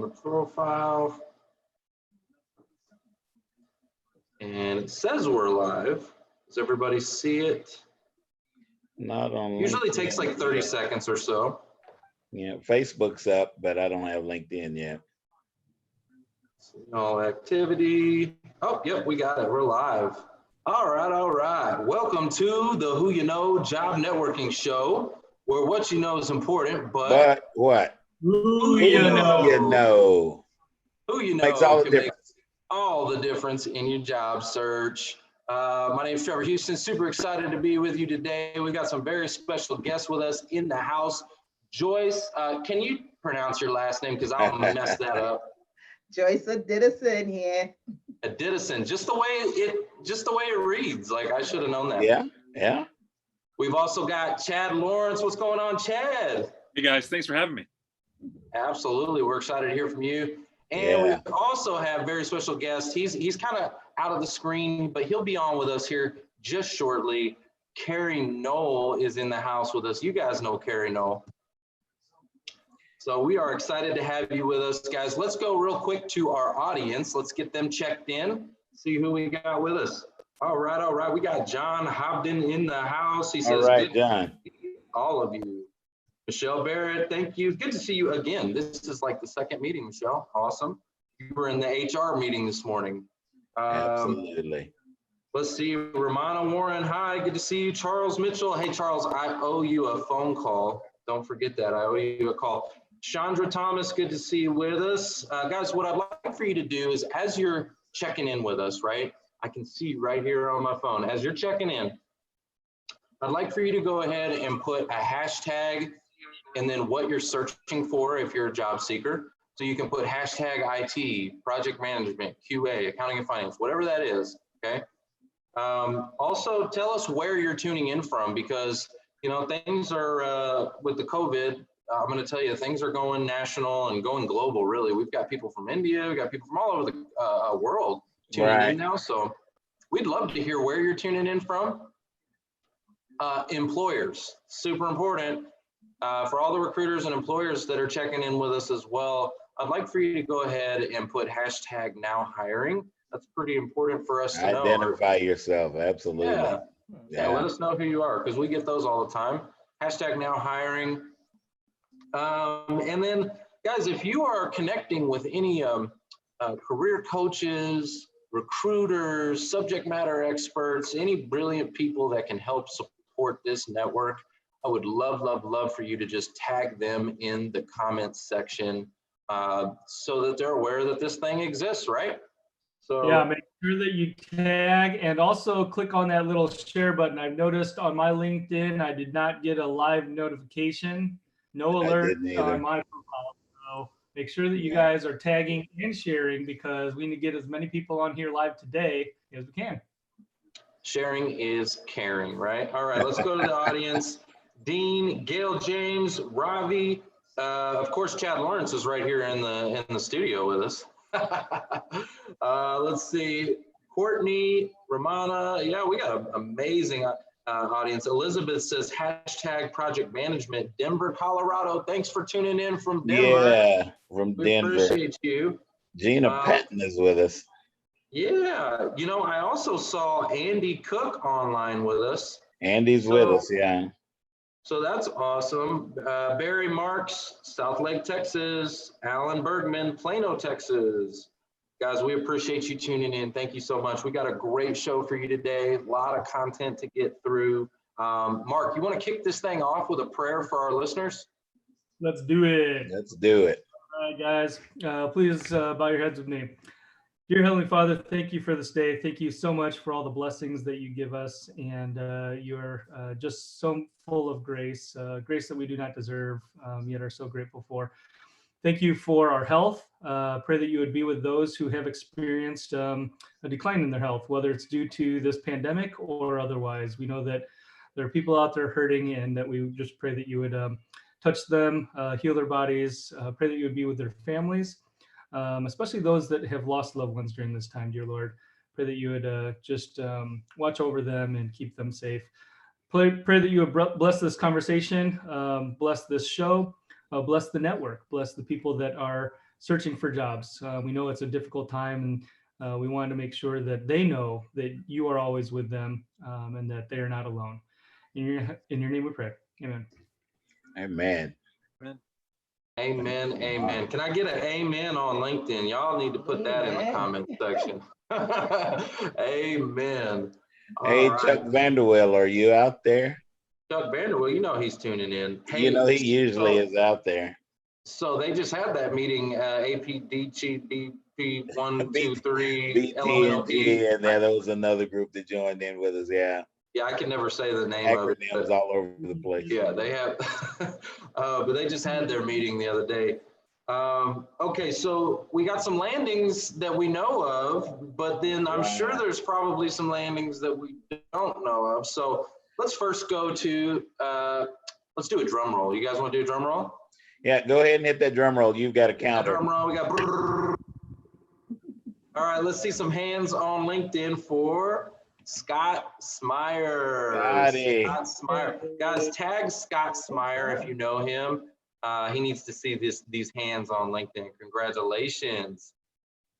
on the profile. And it says we're live. Does everybody see it? Not on Usually LinkedIn takes like 30 yet. seconds or so. Yeah, Facebook's up, but I don't have LinkedIn yet. All activity. Oh, yep, we got it. We're live. All right. Welcome to the Who You Know Job Networking Show, where what you know is important, but what? Who you know. You know. Who you know Makes all the can make difference. all the difference in your job search. My name is Trevor Houston. Super excited to be with you today. We got some very special guests with us in the house. Joyce, can you pronounce your last name? Because I'm gonna mess that up. Joyce Odidison here. Odidison, just the way it reads. Like I should have known that. Yeah. We've also got Chad Lawrence. What's going on, Chad? Hey guys, thanks for having me. Absolutely, we're excited to hear from you. And we also have very special guest. He's kind of out of the screen, but he'll be on with us here just shortly. Cary Noel is in the house with us. You guys know Cary Noel. So we are excited to have you with us, guys. Let's go real quick to our audience. Let's get them checked in, see who we got with us. All right. We got John Hobden in the house. He says, all right, John. All of you. Michelle Barrett, thank you. Good to see you again. This is like the second meeting, Michelle. Awesome. You were in the HR meeting this morning. Absolutely. Let's see, Romana Warren, hi, good to see you. Charles Mitchell, hey Charles, I owe you a phone call. Don't forget that, I owe you a call. Chandra Thomas, good to see you with us. Guys, what I'd like for you to do is as you're checking in with us, right? I can see right here on my phone. As you're checking in, I'd like for you to go ahead and put a hashtag and then what you're searching for if you're a job seeker. So you can put hashtag IT, project management, QA, accounting and finance, whatever that is, okay? Also tell us where you're tuning in from because, you know, things are, with the COVID, I'm gonna tell you, things are going national and going global, really. We've got people from India, we've got people from all over the world tuning in now. So we'd love to hear where you're tuning in from. Employers, super important. For all the recruiters and employers that are checking in with us as well, I'd like for you to go ahead and put hashtag now hiring. That's pretty important for us to know. Identify yourself, absolutely. Yeah, let us know who you are because we get those all the time. Hashtag now hiring. And then, guys, if you are connecting with any career coaches, recruiters, subject matter experts, any brilliant people that can help support this network, I would love for you to just tag them in the comments section so that they're aware that this thing exists, right? So yeah, make sure that you tag and also click on that little share button. I've noticed on my LinkedIn, I did not get a live notification, no alert on my profile. So make sure that you guys are tagging and sharing because we need to get as many people on here live today as we can. Sharing is caring, right? All right, let's go to the audience. Dean, Gail James, Ravi, of course, Chad Lawrence is right here in the studio with us. Let's see, Courtney, Romana, yeah, we got an amazing audience. Elizabeth says hashtag project management, Denver, Colorado. Thanks for tuning in from Denver. Yeah, from Denver. We appreciate you. Gina Patton is with us. Yeah, you know, I also saw Andy Cook online with us. Andy's with us, yeah. So that's awesome. Barry Marks, South Lake, Texas. Alan Bergman, Plano, Texas. Guys, we appreciate you tuning in. Thank you so much. We got a great show for you today. A lot of content to get through. Mark, you want to kick this thing off with a prayer for our listeners? Let's do it. Let's do it. All right, guys, please bow your heads with me. Dear Heavenly Father, thank you for this day. Thank you so much for all the blessings that you give us. And you're just so full of grace, grace that we do not deserve, yet are so grateful for. Thank you for our health. Pray that you would be with those who have experienced a decline in their health, whether it's due to this pandemic or otherwise. We know that there are people out there hurting and that we just pray that you would touch them, heal their bodies, pray that you would be with their families. Especially those that have lost loved ones during this time, dear Lord. Pray that you would just watch over them and keep them safe. Pray that you would bless this conversation, bless this show, bless the network, bless the people that are searching for jobs. We know it's a difficult time, and we wanted to make sure that they know that you are always with them, and that they are not alone. In your name we pray. Amen. Amen. Amen. Amen. Can I get an amen on LinkedIn? Y'all need to put that in the Amen. comment section. Amen. All Hey, right. Chuck Vanderwell, are you out there? Chuck Vanderwell, you know he's tuning in. Hey, You know, he usually is out there. So they just had that meeting, APDGBP 1, 2, 3, BT and LMNOP. G, and there was another group that joined in with us. Yeah, Yeah, I can never say the name of it. acronyms all over the place. Yeah, they have, but they just had their meeting the other day. Okay, so we got some landings that we know of, but then I'm sure there's probably some landings that we don't know of. So let's first go to, let's do a drum roll. You guys want to do a drum roll? Yeah, go ahead and hit that drum roll. You've got a counter. Drum roll, we got. Brrr. All right, let's see some hands on LinkedIn for Scott Smyer. Scotty. Scott Smyer. Guys, tag Scott Smyer if you know him. He needs to see these hands on LinkedIn. Congratulations.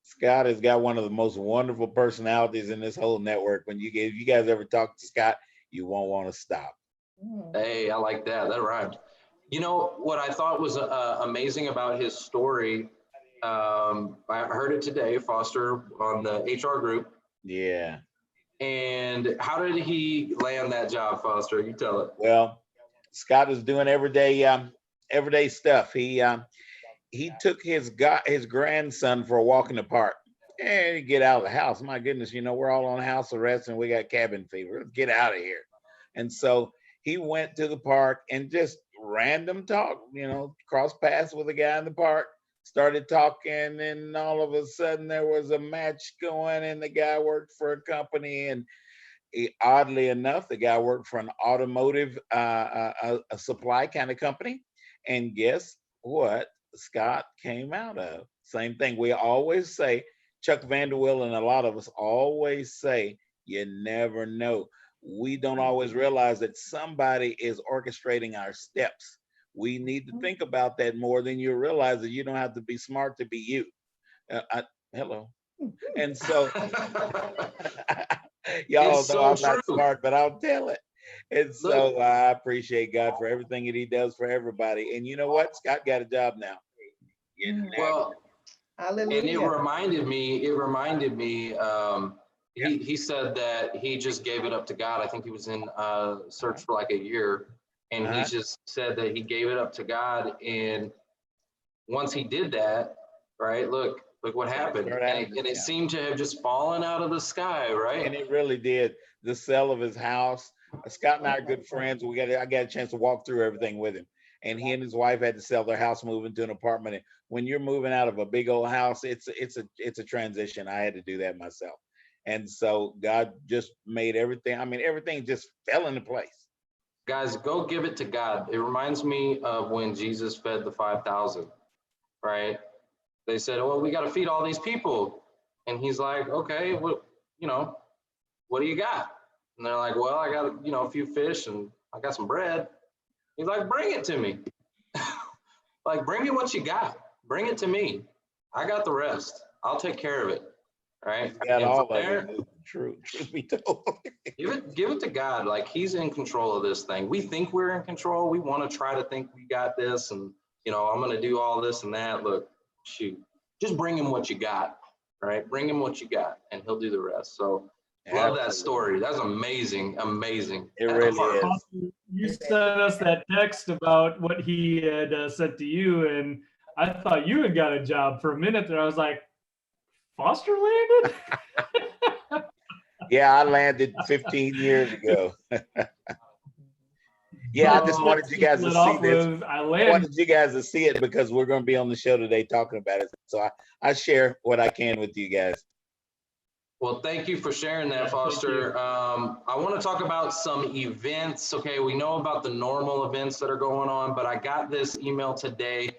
Scott has got one of the most wonderful personalities in this whole network. If you guys ever talk to Scott, you won't want to stop. Hey, I like that. That rhymed. You know, what I thought was amazing about his story, I heard it today, Foster, on the HR group. Yeah. And how did he land that job, Foster? You tell it. Well, Scott is doing everyday stuff. He took his grandson for a walk in the park. And get out of the house. My goodness, we're all on house arrest and we got cabin fever. Let's get out of here. And so he went to the park and just random talk, crossed paths with a guy in the park, started talking, and all of a sudden there was a match going, and the guy worked for a company, and oddly enough, the guy worked for an automotive a supply kind of company. And guess what Scott came out of? Same thing. We always say, Chuck Vanderwell and a lot of us always say, you never know. We don't always realize that somebody is orchestrating our steps. We need to think about that more than you realize, that you don't have to be smart to be you. Hello. And so, y'all know I'm not smart, but I'll tell it. And so I appreciate God for everything that he does for everybody. And you know what? Scott got a job now. Well, hallelujah. And it reminded me, he said that he just gave it up to God. I think he was in search for like a year, and he just said that he gave it up to God. And once he did that, right, look what happened. And it seemed to have just fallen out of the sky, right? And it really did. The sale of his house. Scott and I are good friends. I got a chance to walk through everything with him. And he and his wife had to sell their house, move into an apartment. And when you're moving out of a big old house, it's a transition. I had to do that myself. And so God just made everything. Everything just fell into place. Guys, go give it to God. It reminds me of when Jesus fed the 5,000, right? They said, well, we got to feed all these people. And he's like, okay, well, what do you got? And they're like, well, I got, a few fish and I got some bread. He's like, bring it to me. Like, bring me what you got. Bring it to me. I got the rest. I'll take care of it. Right? Got all of it. Truth be told. give it to God. Like, he's in control of this thing. We think we're in control. We want to try to think we got this, and I'm going to do all this and that. Look, shoot, just bring him what you got. Right? Bring him what you got, and he'll do the rest. So love that story. That's amazing. It really is. You sent us that text about what he had sent to you, and I thought you had got a job for a minute there. I was like, Foster landed? Yeah, I landed 15 years ago. Yeah, I just wanted you guys to see this. I wanted you guys to see it because we're going to be on the show today talking about it. So I share what I can with you guys. Well, thank you for sharing that, Foster. I want to talk about some events. Okay, we know about the normal events that are going on, but I got this email today,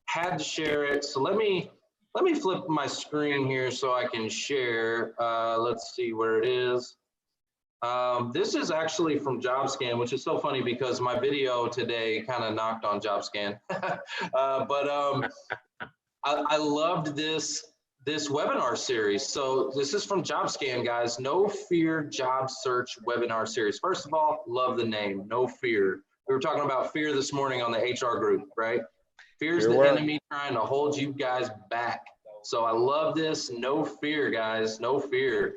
had to share it. So let me flip my screen here so I can share. Let's see where it is. This is actually from JobScan, which is so funny because my video today kind of knocked on JobScan. But I loved this webinar series. So this is from JobScan, guys. No Fear Job Search webinar series. First of all, love the name, No Fear. We were talking about fear this morning on the HR group, right? Fear's the enemy trying to hold you guys back. So I love this. No fear, guys. No fear.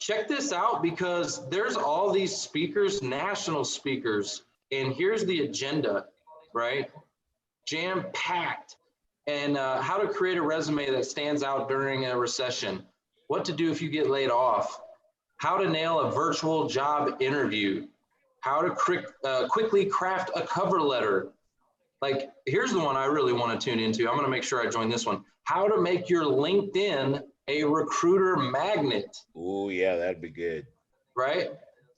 Check this out, because there's all these speakers, national speakers, and here's the agenda, right? Jam-packed. And how to create a resume that stands out during a recession. What to do if you get laid off. How to nail a virtual job interview. How to quickly craft a cover letter. Like, here's the one I really want to tune into. I'm going to make sure I join this one. How to make your LinkedIn a recruiter magnet. Oh, yeah, that'd be good. Right?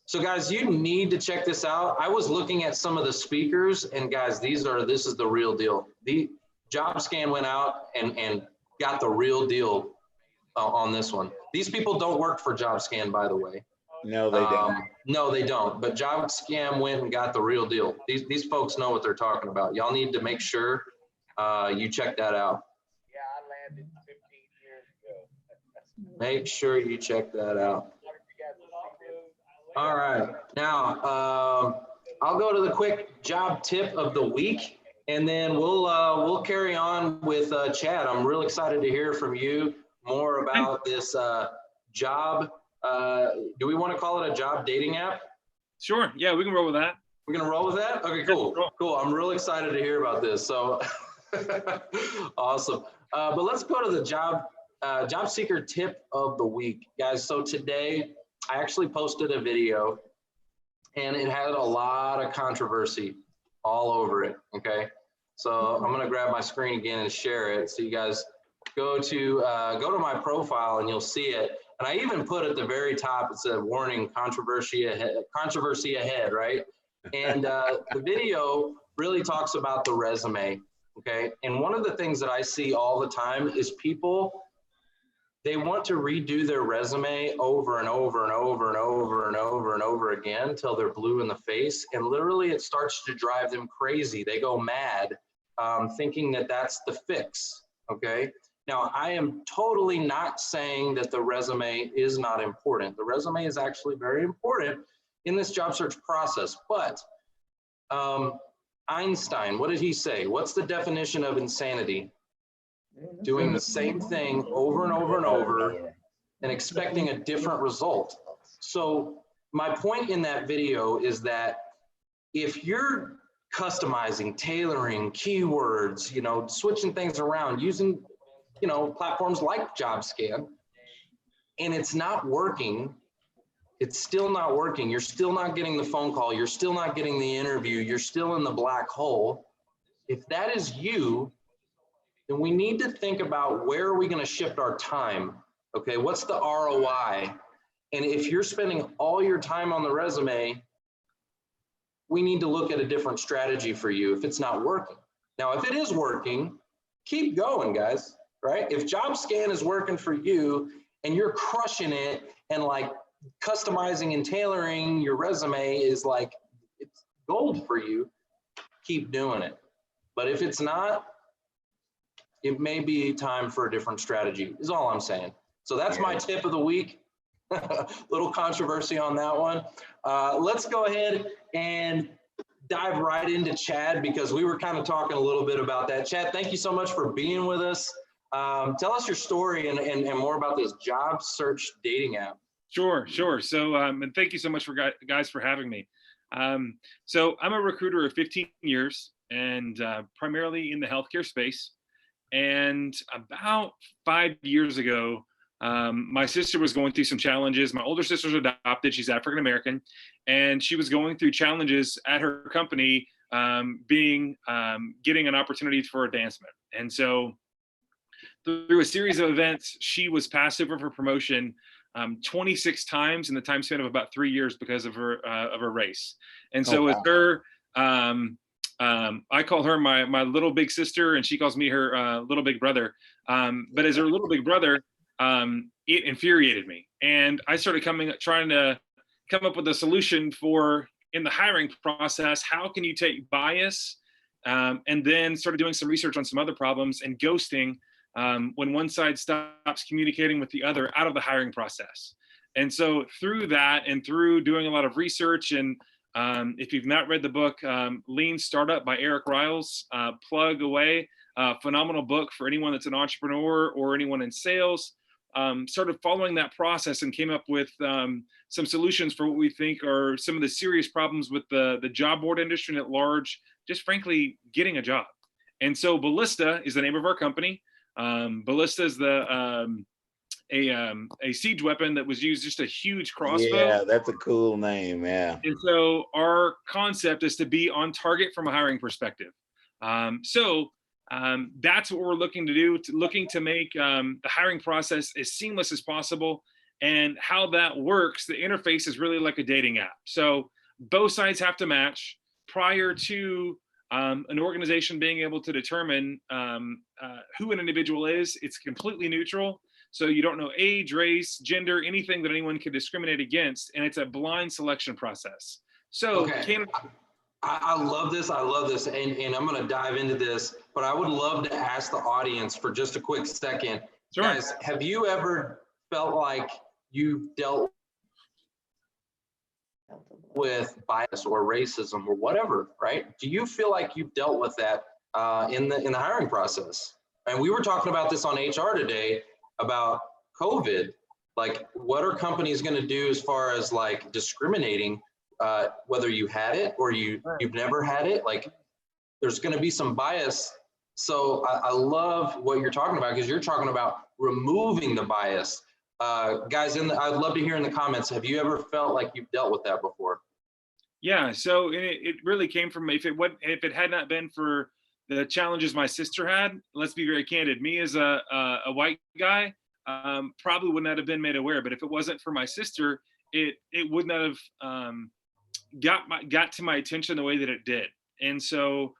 So guys, you need to check this out. I was looking at some of the speakers, and guys, this is the real deal. The JobScan went out and got the real deal on this one. These people don't work for JobScan, by the way. No, they don't. No, they don't. But JobScan went and got the real deal. These folks know what they're talking about. Y'all need to make sure you check that out. Yeah, I landed 15 years ago. Make sure you check that out. All right. Now, I'll go to the quick job tip of the week, and then we'll carry on with Chad. I'm real excited to hear from you more about this job. Do we want to call it a job dating app? Sure. Yeah, we can roll with that. We're going to roll with that? Okay, cool. Cool. I'm real excited to hear about this. So awesome. But let's go to the job seeker tip of the week, guys. So today I actually posted a video, and it had a lot of controversy all over it. Okay. So I'm going to grab my screen again and share it. So you guys go to my profile and you'll see it. And I even put at the very top, it said warning, controversy ahead, right? And the video really talks about the resume, okay? And one of the things that I see all the time is people, they want to redo their resume over and over and over and over and over and over again until they're blue in the face. And literally it starts to drive them crazy. They go mad thinking that that's the fix, okay? Now, I am totally not saying that the resume is not important. The resume is actually very important in this job search process. But Einstein, what did he say? What's the definition of insanity? Doing the same thing over and over and over and expecting a different result. So my point in that video is that if you're customizing, tailoring, keywords, switching things around, using platforms like JobScan, and it's not working, it's still not working. You're still not getting the phone call. You're still not getting the interview. You're still in the black hole. If that is you, then we need to think about where are we going to shift our time? Okay, what's the ROI? And if you're spending all your time on the resume, we need to look at a different strategy for you if it's not working. Now, if it is working, keep going, guys. Right? If JobScan is working for you and you're crushing it and like customizing and tailoring your resume is like, it's gold for you, keep doing it. But if it's not, it may be time for a different strategy is all I'm saying. So that's my tip of the week. Little controversy on that one. Let's go ahead and dive right into Chad, because we were kind of talking a little bit about that. Chad, thank you so much for being with us. Tell us your story and more about this job search dating app. Sure. So, and thank you so much for guys for having me. So I'm a recruiter of 15 years and primarily in the healthcare space. And about 5 years ago, my sister was going through some challenges. My older sister's adopted. She's African-American, and she was going through challenges at her company, getting an opportunity for advancement. And so through a series of events, she was passed over for promotion 26 times in the time span of about 3 years because of her race. And so as her, I call her my little big sister, and she calls me her little big brother. But as her little big brother, it infuriated me, and I started trying to come up with a solution for in the hiring process. How can you take bias and then started doing some research on some other problems and ghosting when one side stops communicating with the other out of the hiring process. And so through that and through doing a lot of research, and if you've not read the book, Lean Startup by Eric Riles, plug away, phenomenal book for anyone that's an entrepreneur or anyone in sales. Started following that process and came up with some solutions for what we think are some of the serious problems with the job board industry at large, just frankly, getting a job. And so Ballista is the name of our company. Ballista is a siege weapon that was used, just a huge crossbow. Yeah, that's a cool name. Yeah. And so our concept is to be on target from a hiring perspective. That's what we're looking to do, looking to make the hiring process as seamless as possible. And how that works, the interface is really like a dating app. So both sides have to match prior to an organization being able to determine who an individual is. It's completely neutral. So you don't know age, race, gender, anything that anyone can discriminate against. And it's a blind selection process. So okay. I love this. I love this. And I'm going to dive into this, but I would love to ask the audience for just a quick second. Sure. Guys, have you ever felt like you dealt with bias or racism or whatever, right? Do you feel like you've dealt with that in the hiring process? And we were talking about this on HR today about COVID. Like, what are companies going to do as far as like discriminating, whether you had it or you've never had it? Like, there's going to be some bias. So I love what you're talking about, because you're talking about removing the bias. Guys, I'd love to hear in the comments, have you ever felt like you've dealt with that before? Yeah, so it really came from, if it had not been for the challenges my sister had, let's be very candid, me as a white guy probably would not have been made aware. But if it wasn't for my sister, it would not have got to my attention the way that it did. And so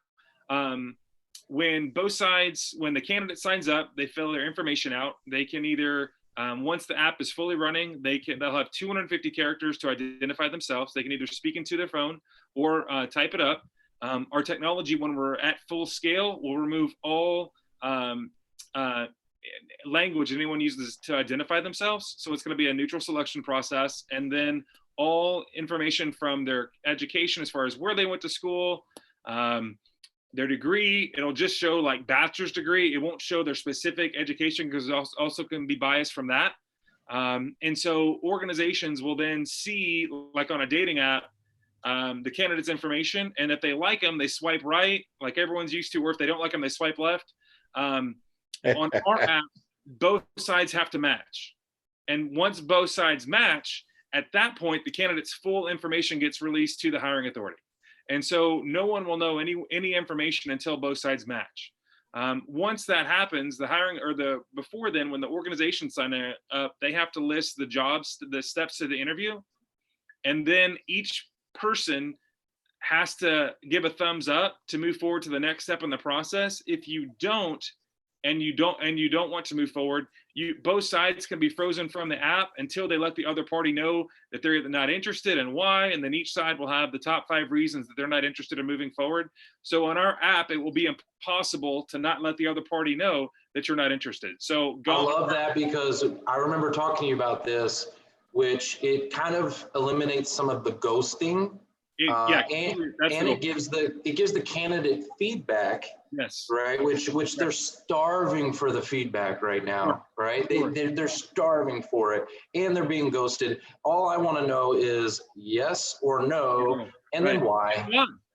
when the candidate signs up, they fill their information out. They can either once the app is fully running, they'll have 250 characters to identify themselves. They can either speak into their phone or type it up. Our technology, when we're at full scale, will remove all language anyone uses to identify themselves. So it's going to be a neutral selection process. And then all information from their education, as far as where they went to school, their degree, it'll just show like bachelor's degree. It won't show their specific education, because it also can be biased from that. And so organizations will then see, like on a dating app, the candidate's information, and if they like them, they swipe right, like everyone's used to, or if they don't like them, they swipe left. On our app, both sides have to match. And once both sides match, at that point, the candidate's full information gets released to the hiring authority. And so no one will know any information until both sides match. Once that happens, before then, when the organization sign up, they have to list the jobs, the steps to the interview. And then each person has to give a thumbs up to move forward to the next step in the process. If you don't, and you don't want to move forward, both sides can be frozen from the app until they let the other party know that they're not interested and why, and then each side will have the top 5 reasons that they're not interested in moving forward. So on our app, it will be impossible to not let the other party know that you're not interested. So I love that, because I remember talking to you about this, which it kind of eliminates some of the ghosting. It gives the candidate feedback. Yes. Right. Which they're starving for the feedback right now. Right. They're starving for it, and they're being ghosted. All I want to know is yes or no, and then why.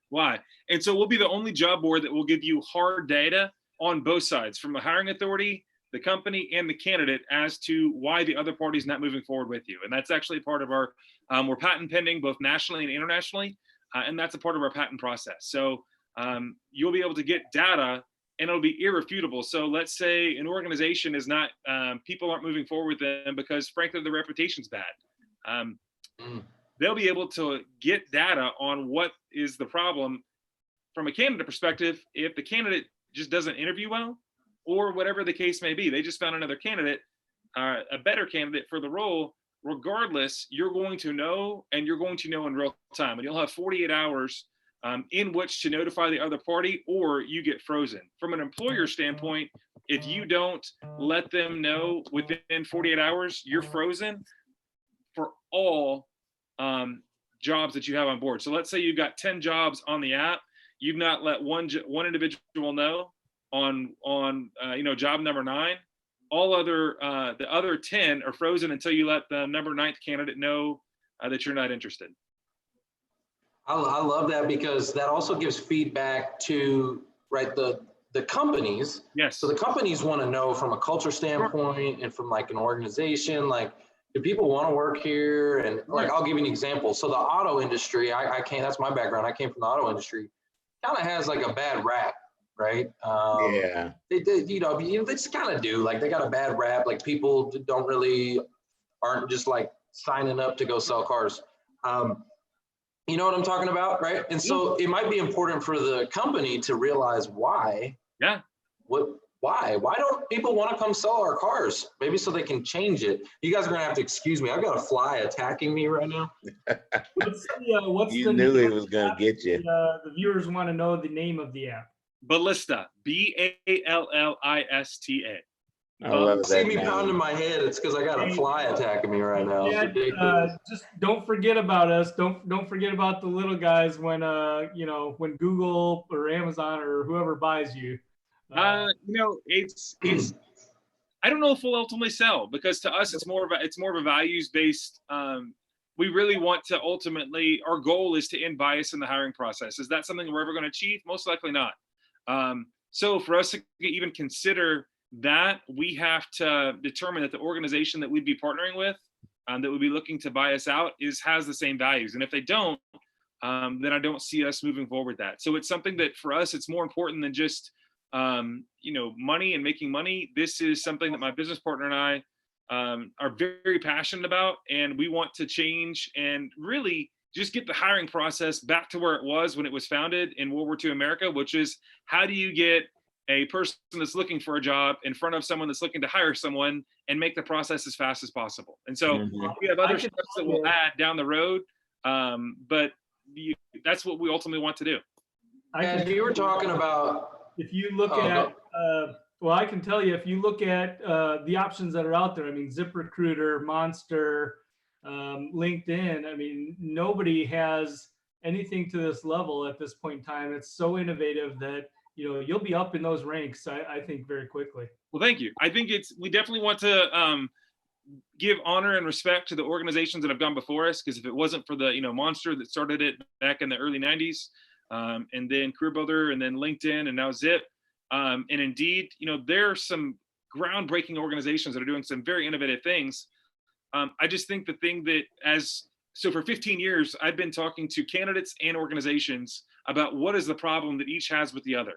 Why? And so we'll be the only job board that will give you hard data on both sides, from the hiring authority, the company, and the candidate, as to why the other party is not moving forward with you. And that's actually part of our, we're patent pending both nationally and internationally, and that's a part of our patent process. So you'll be able to get data, and it'll be irrefutable. So let's say an organization is not, people aren't moving forward with them because frankly, the reputation's bad. They'll be able to get data on what is the problem from a candidate perspective. If the candidate just doesn't interview well, or whatever the case may be, they just found another candidate, a better candidate for the role. Regardless, you're going to know, and you're going to know in real time. And you'll have 48 hours in which to notify the other party, or you get frozen. From an employer standpoint, if you don't let them know within 48 hours, you're frozen for all jobs that you have on board. So let's say you've got 10 jobs on the app, you've not let one individual know on job number 9. All the other 10 are frozen until you let the number 9th candidate know that you're not interested. I love that, because that also gives feedback to the companies. Yes. So the companies want to know from a culture standpoint and from like an organization, like, do people want to work here? And like, I'll give you an example. So the auto industry, that's my background. I came from the auto industry, kind of has like a bad rap, right? Yeah. They just kind of do, like, they got a bad rap. Like, people aren't just like signing up to go sell cars. You know what I'm talking about, right? And so it might be important for the company to realize why. Yeah. Why don't people want to come sell our cars? Maybe so they can change it. You guys are gonna have to excuse me. I've got a fly attacking me right now. You knew he was gonna get you. The viewers want to know the name of the app. Ballista, Ballista. See me pounding my head. It's because I got a fly attacking me right now. It's ridiculous. Just don't forget about us. Don't forget about the little guys when when Google or Amazon or whoever buys you. It's I don't know if we'll ultimately sell, because to us it's more of a values based. We really want to ultimately, our goal is to end bias in the hiring process. Is that something we're ever going to achieve? Most likely not. So for us to even consider that, we have to determine that the organization that we'd be partnering with, that would be looking to buy us out, has the same values. And if they don't, then I don't see us moving forward with that. So it's something that for us, it's more important than just money and making money. This is something that my business partner and I are very passionate about, and we want to change and really just get the hiring process back to where it was when it was founded in World War II America, which is, how do you get a person that's looking for a job in front of someone that's looking to hire someone and make the process as fast as possible. And so we have other steps that we'll add down the road, but that's what we ultimately want to do. And you were talking about, if you look at, I can tell you, if you look at the options that are out there, I mean, ZipRecruiter, Monster, LinkedIn, I mean, nobody has anything to this level at this point in time. It's so innovative that, you'll be up in those ranks, I think, very quickly. Well, thank you. I think we definitely want to give honor and respect to the organizations that have gone before us, because if it wasn't for the, Monster that started it back in the early 90s, and then Career Builder, and then LinkedIn, and now Zip, and Indeed, there are some groundbreaking organizations that are doing some very innovative things. I just think the thing that so for 15 years, I've been talking to candidates and organizations about what is the problem that each has with the other.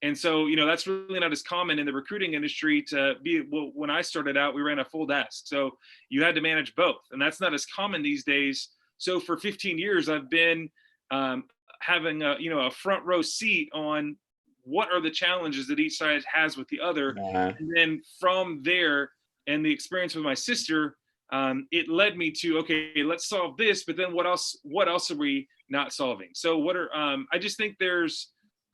And so, that's really not as common in the recruiting industry to be. Well, when I started out, we ran a full desk. So you had to manage both. And that's not as common these days. So for 15 years, I've been having a front row seat on what are the challenges that each side has with the other. And then from there, and the experience with my sister, it led me to, okay, let's solve this, but then what else are we not solving? So I just think there's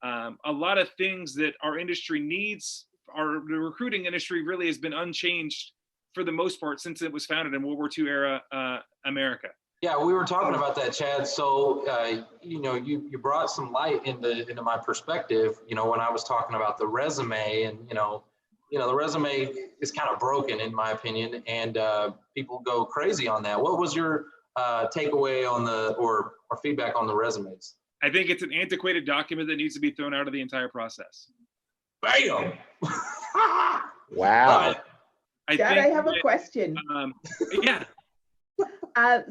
a lot of things that our industry needs. The recruiting industry really has been unchanged for the most part since it was founded in World War II era America. Yeah, we were talking about that, Chad. So, you brought some light into my perspective, when I was talking about the resume, and, the resume is kind of broken in my opinion, and people go crazy on that. What was your takeaway on or feedback on the resumes? I think it's an antiquated document that needs to be thrown out of the entire process. Bam! Wow. Chad, I have a question. Yeah.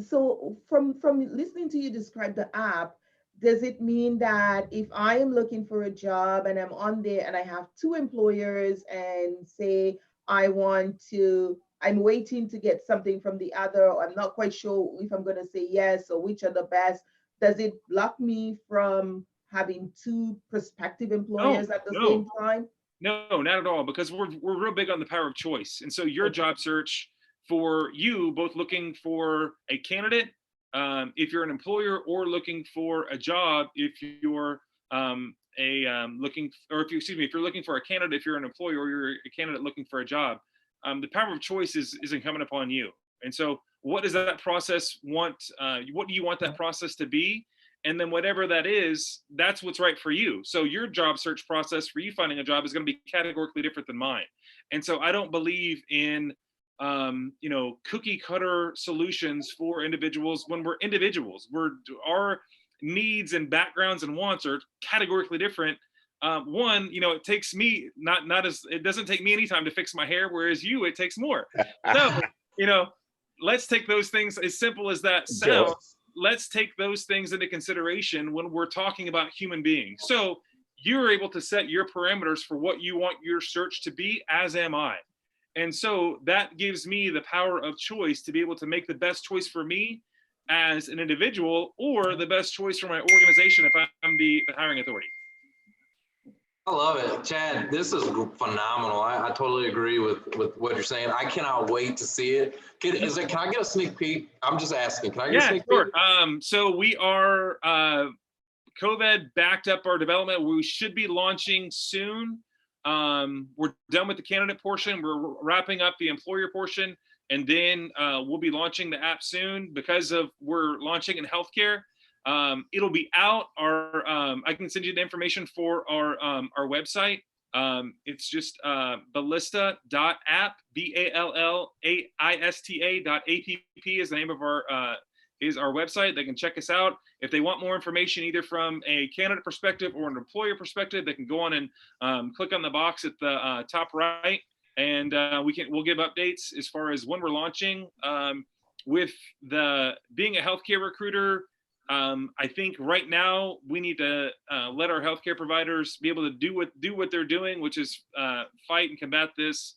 So from listening to you describe the app, does it mean that if I am looking for a job and I'm on there and I have 2 employers and say I'm waiting to get something from the other, or I'm not quite sure if I'm going to say yes or which are the best, does it block me from having 2 prospective employers at the same time? No, not at all, because we're real big on the power of choice. And so your job search, for you both looking for a candidate if you're an employer or looking for a job, if you're if you're looking for a candidate, if you're an employer or you're a candidate looking for a job, the power of choice is incumbent upon you. And so what does that process want? What do you want that process to be? And then whatever that is, that's what's right for you. So your job search process for you finding a job is going to be categorically different than mine. And so I don't believe in cookie cutter solutions for individuals. When we're individuals, our needs and backgrounds and wants are categorically different. It takes me it doesn't take me any time to fix my hair, whereas it takes more. So, let's take those things, as simple as that sounds. Let's take those things into consideration when we're talking about human beings. So you're able to set your parameters for what you want your search to be, as am I. And so that gives me the power of choice to be able to make the best choice for me as an individual, or the best choice for my organization if I'm the hiring authority. I love it, Chad. This is phenomenal. I totally agree with what you're saying. I cannot wait to see it. Can I get a sneak peek? I'm just asking. Can I get a sneak peek? So we are COVID backed up our development. We should be launching soon. We're done with the candidate portion. We're wrapping up the employer portion, and then we'll be launching the app soon. Because we're launching in healthcare. It'll be out. I can send you the information for our website. It's just ballista.app, BALLAISTA.app is the name of our website. They can check us out. If they want more information, either from a candidate perspective or an employer perspective, they can go on and click on the box at the top right, and we'll give updates as far as when we're launching. With being a healthcare recruiter, I think right now we need to let our healthcare providers be able to do what they're doing, which is fight and combat this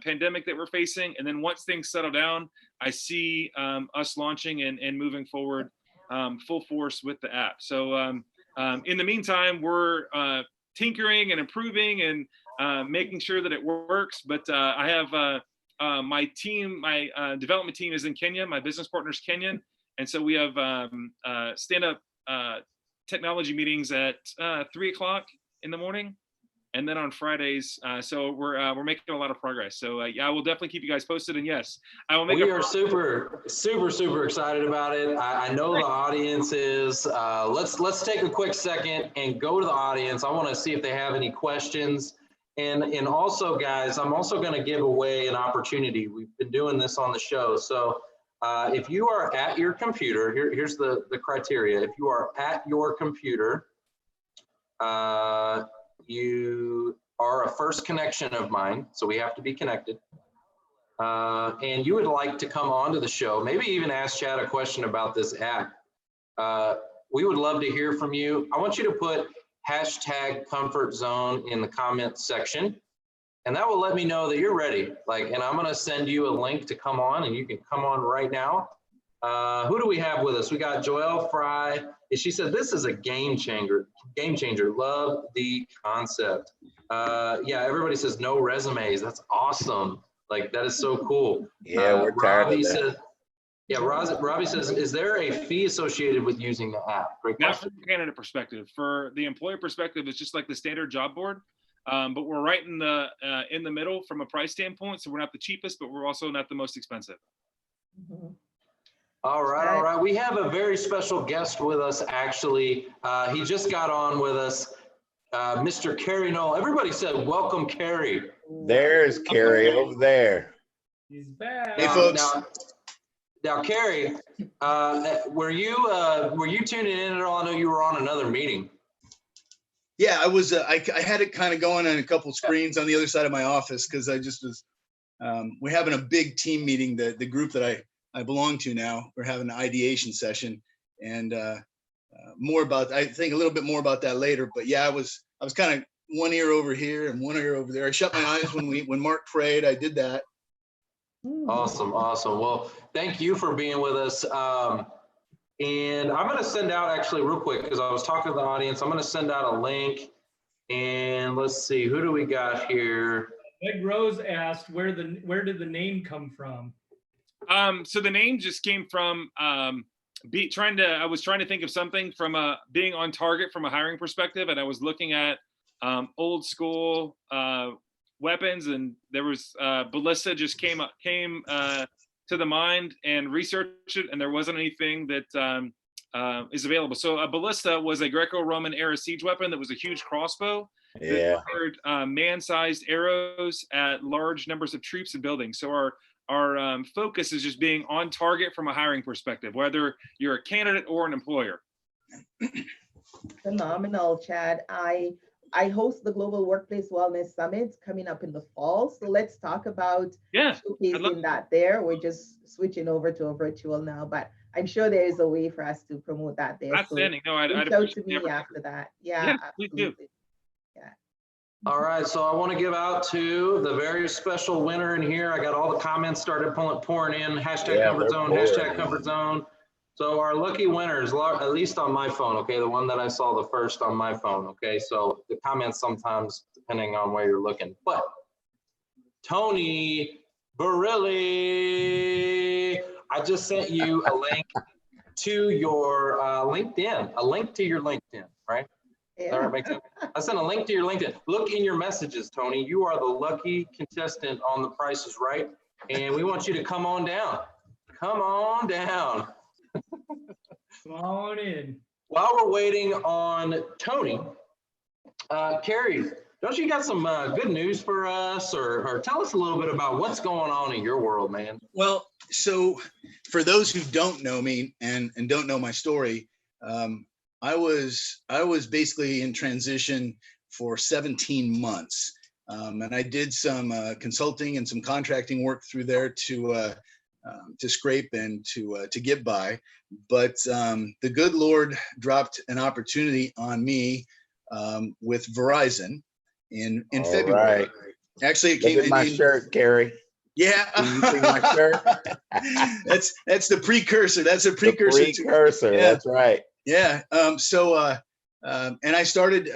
pandemic that we're facing. And then once things settle down, I see us launching and moving forward full force with the app. So in the meantime, we're tinkering and improving and making sure that it works. But I have my team, my development team is in Kenya. My business partner's Kenyan. And so we have stand-up technology meetings at 3:00 in the morning, and then on Fridays. So we're making a lot of progress. So I will definitely keep you guys posted. And yes, I will make. We are super excited about it. I know the audience is. Let's take a quick second and go to the audience. I want to see if they have any questions. And also, guys, I'm also going to give away an opportunity. We've been doing this on the show, so. If you are at your computer, here's the criteria. If you are at your computer, you are a first connection of mine, so we have to be connected. And you would like to come onto the show, maybe even ask Chad a question about this app. We would love to hear from you. I want you to put #ComfortZone in the comments section. And that will let me know that you're ready. And I'm gonna send you a link to come on, and you can come on right now. Who do we have with us? We got Joelle Fry. She said, this is a game changer. Love the concept. Yeah, everybody says no resumes. That's awesome. That is so cool. Yeah, we're tired of that. Robbie says, is there a fee associated with using the app? Great question. Not from the candidate perspective. For the employer perspective, it's just like the standard job board. But we're right in the middle from a price standpoint. So we're not the cheapest, but we're also not the most expensive. Mm-hmm. All right. We have a very special guest with us, actually. He just got on with us, Mr. Cary Noel. Everybody said, welcome, Cary. There's Cary over there. He's back. Hey, folks. Now, Cary, were you tuning in at all? I know you were on another meeting. Yeah, I was. I had it kind of going on a couple screens on the other side of my office because I just was. We're having a big team meeting. The group that I belong to now. We're having an ideation session, and more about. I think a little bit more about that later. But yeah, I was kind of one ear over here and one ear over there. I shut my eyes when Mark prayed. I did that. Awesome. Well, thank you for being with us. And I'm going to send out, actually, real quick, because I was talking to the audience, I'm going to send out a link. And let's see, who do we got here? Meg Rose asked, where did the name come from? So the name just came from I was trying to think of something from being on target from a hiring perspective, and I was looking at old school weapons, and there was Ballista just came to the mind, and researched it, and there wasn't anything that is available. So a Ballista was a Greco-Roman era siege weapon that was a huge crossbow that fired man-sized arrows at large numbers of troops and buildings. So our focus is just being on target from a hiring perspective, whether you're a candidate or an employer. Phenomenal, Chad. I host the Global Workplace Wellness Summit coming up in the fall. So let's talk about showcasing that there. We're just switching over to a virtual now, but I'm sure there is a way for us to promote that there. Outstanding. So no, I'd reach out to me after that. Yeah, absolutely. Yeah. All right, so I want to give out to the very special winner in here. I got all the comments started pouring in. Hashtag comfort zone, hashtag comfort zone. So our lucky winners, at least on my phone, okay, the one that I saw the first on my phone, okay? So the comments sometimes, depending on where you're looking. But Tony Virili, I just sent you a link to your LinkedIn, right? Yeah. That makes sense. I sent a link to your LinkedIn. Look in your messages, Tony. You are the lucky contestant on The Price is Right, and we want you to come on down. Come on down. Come on in. While we're waiting on Tony, Cary, don't you got some good news for us, or tell us a little bit about what's going on in your world, man? Well, so for those who don't know me and don't know my story, I was basically in transition for 17 months. And I did some consulting and some contracting work through there to scrape and to get by. But the good Lord dropped an opportunity on me with Verizon in February. Right. Actually, it Look came at my shirt, Cary. Yeah. Can you see my shirt? That's the precursor. That's a precursor. That's right. Yeah. And I started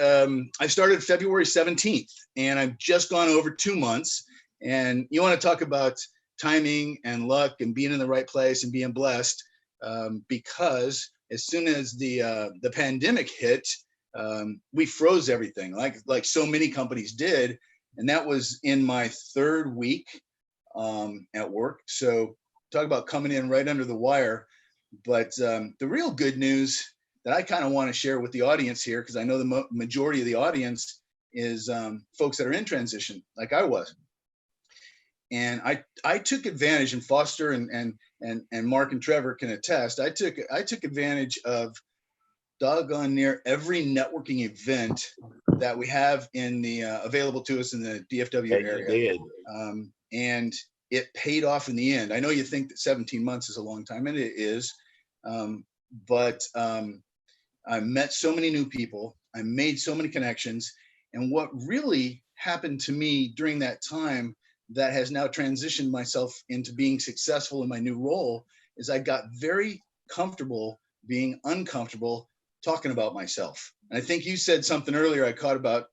February 17th, and I've just gone over 2 months. And you want to talk about timing and luck and being in the right place and being blessed, because as soon as the pandemic hit, we froze everything like so many companies did. And that was in my 3rd week at work. So talk about coming in right under the wire. But the real good news that I kind of want to share with the audience here, because I know the majority of the audience is folks that are in transition like I was. And I took advantage, and Foster and Mark and Trevor can attest, I took advantage of doggone near every networking event that we have in the available to us in the DFW area. And it paid off in the end. I know you think that 17 months is a long time, and it is, but I met so many new people. I made so many connections. And what really happened to me during that time that has now transitioned myself into being successful in my new role is I got very comfortable being uncomfortable talking about myself. And I think you said something earlier I caught about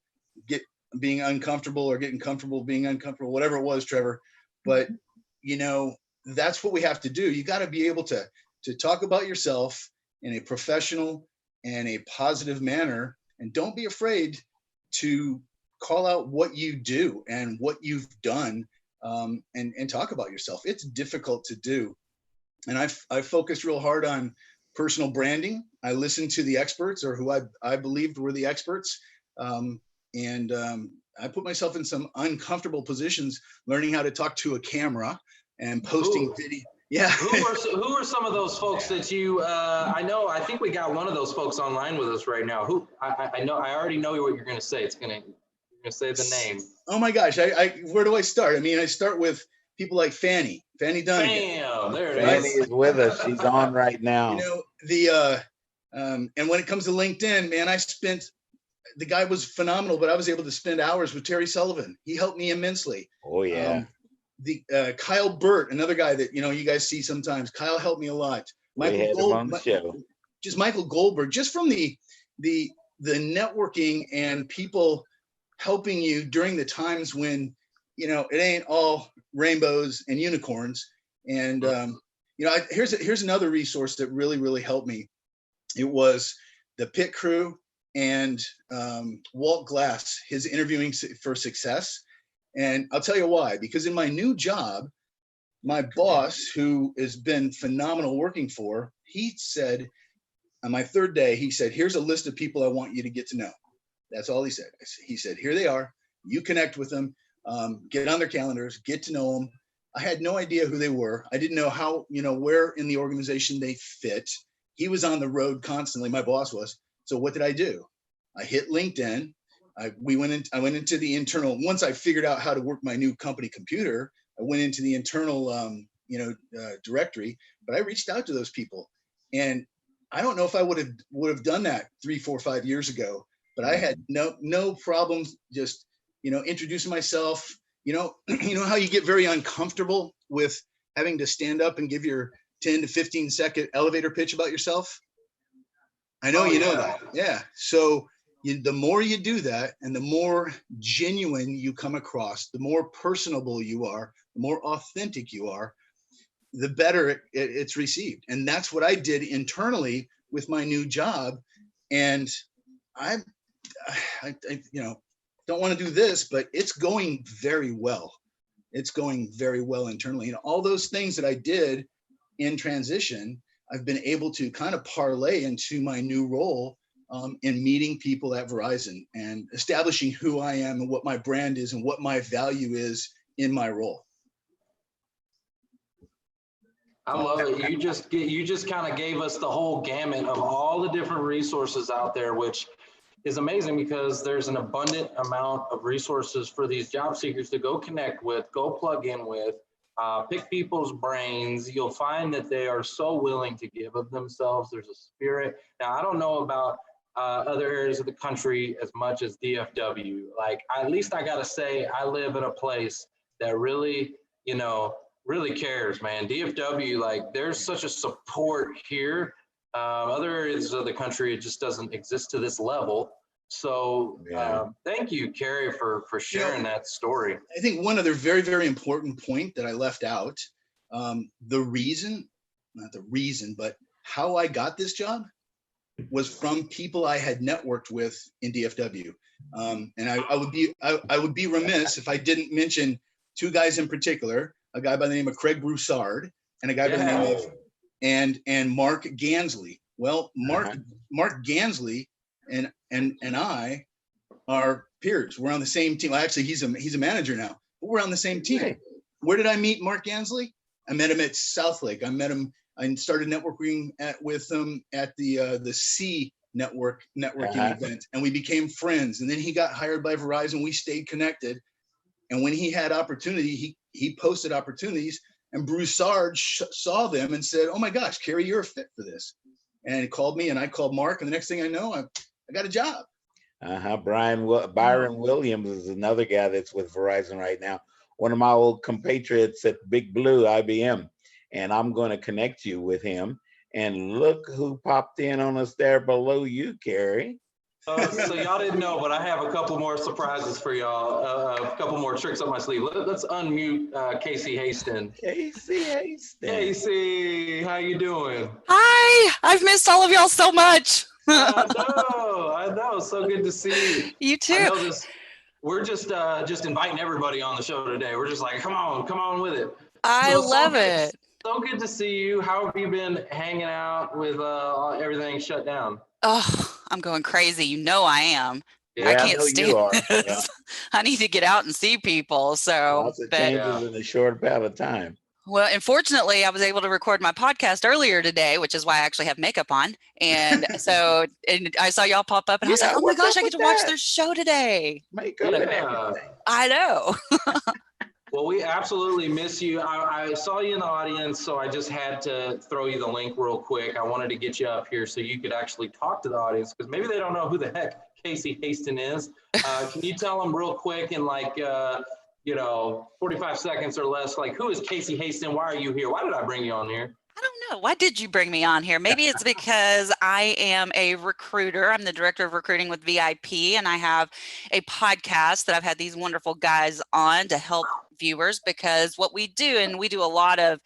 being uncomfortable or getting comfortable being uncomfortable, whatever it was, Trevor. But, you know, that's what we have to do. You got to be able to talk about yourself in a professional and a positive manner. And don't be afraid to call out what you do and what you've done, and talk about yourself. It's difficult to do. And I focused real hard on personal branding. I listened to the experts, or who I believed were the experts. And I put myself in some uncomfortable positions, learning how to talk to a camera and posting video. Yeah. Who are some of those folks that you, I think we got one of those folks online with us right now. Who, I already know what you're going to say. You're going to say the name. Oh my gosh. Where do I start? I mean, I start with people like Fanny Dunnigan. Bam, there it is. Fanny is with us. She's on right now. You know, and when it comes to LinkedIn, man, the guy was phenomenal, but I was able to spend hours with Terry Sullivan. He helped me immensely. Oh yeah. Kyle Burt, another guy that, you know, you guys see sometimes. Kyle helped me a lot. Michael Goldberg, just from the networking and people helping you during the times when, you know, it ain't all rainbows and unicorns. And, here's another resource that really helped me. It was the Pit Crew and Walt Glass, his Interviewing for Success. And I'll tell you why, because in my new job, my boss, who has been phenomenal working for, he said, on my third day, he said, here's a list of people I want you to get to know. That's all he said. He said, here they are. You connect with them, get on their calendars, get to know them. I had no idea who they were. I didn't know how, where in the organization they fit. He was on the road constantly. My boss was. So what did I do? I hit LinkedIn. I went into the internal. Once I figured out how to work my new company computer, I went into the internal, directory. But I reached out to those people, and I don't know if I would have done that 3, 4, 5 years ago. But I had no problems just introducing myself. You know how you get very uncomfortable with having to stand up and give your 10 to 15 second elevator pitch about yourself. I know know that. Yeah. So the more you do that, and the more genuine you come across, the more personable you are, the more authentic you are, the better it's received. And that's what I did internally with my new job. And I don't want to do this, but it's going very well. It's going very well internally. And all those things that I did in transition, I've been able to kind of parlay into my new role in meeting people at Verizon and establishing who I am and what my brand is and what my value is in my role. I love it. You just kind of gave us the whole gamut of all the different resources out there, which is amazing because there's an abundant amount of resources for these job seekers to go connect with, go plug in with, pick people's brains. You'll find that they are so willing to give of themselves. There's a spirit. Now, I don't know about other areas of the country as much as DFW. Like, at least I gotta say, I live in a place that really, really cares, man. DFW, like, there's such a support here. Other areas of the country, it just doesn't exist to this level. So thank you, Cary, for sharing that story. I think one other very, very important point that I left out, not the reason, but how I got this job was from people I had networked with in DFW. And I would be remiss if I didn't mention two guys in particular, a guy by the name of Craig Broussard and a guy by the name of and Mark Gansley. Well, Mark Gansley and I are peers. We're on the same team. Well, actually, he's a manager now, but we're on the same team. Where did I meet Mark Gansley? I met him at Southlake. I started networking with him at the C networking event, and we became friends. And then he got hired by Verizon. We stayed connected. And when he had opportunity, he posted opportunities, and Broussard saw them and said, "Oh my gosh, Cary, you're a fit for this." And he called me, and I called Mark, and the next thing I know, I got a job. Byron Williams is another guy that's with Verizon right now. One of my old compatriots at Big Blue IBM, and I'm going to connect you with him. And look who popped in on us there below you, Cary. So y'all didn't know, but I have a couple more surprises for y'all, a couple more tricks up my sleeve. Let's unmute Casey Haston. Casey, how you doing? Hi, I've missed all of y'all so much. I know. So good to see you. You too. I know we're just inviting everybody on the show today. We're just like, come on with it. I love it. So good to see you. How have you been hanging out with everything shut down? Oh, I'm going crazy. You know I am. Yeah, I can't stand this. Yeah. I need to get out and see people. So lots of changes in a short amount of time. Well, unfortunately, I was able to record my podcast earlier today, which is why I actually have makeup on. And so I saw y'all pop up, and I was like, oh my gosh, I get to watch their show today. Makeup and everything. I know. Well, we absolutely miss you. I saw you in the audience, so I just had to throw you the link real quick. I wanted to get you up here so you could actually talk to the audience, because maybe they don't know who the heck Casey Haston is. Can you tell them real quick in 45 seconds or less, like, who is Casey Haston? Why are you here? Why did I bring you on here? I don't know. Why did you bring me on here? Maybe it's because I am a recruiter. I'm the director of recruiting with VIP, and I have a podcast that I've had these wonderful guys on to help viewers, because what we do, and we do a lot of,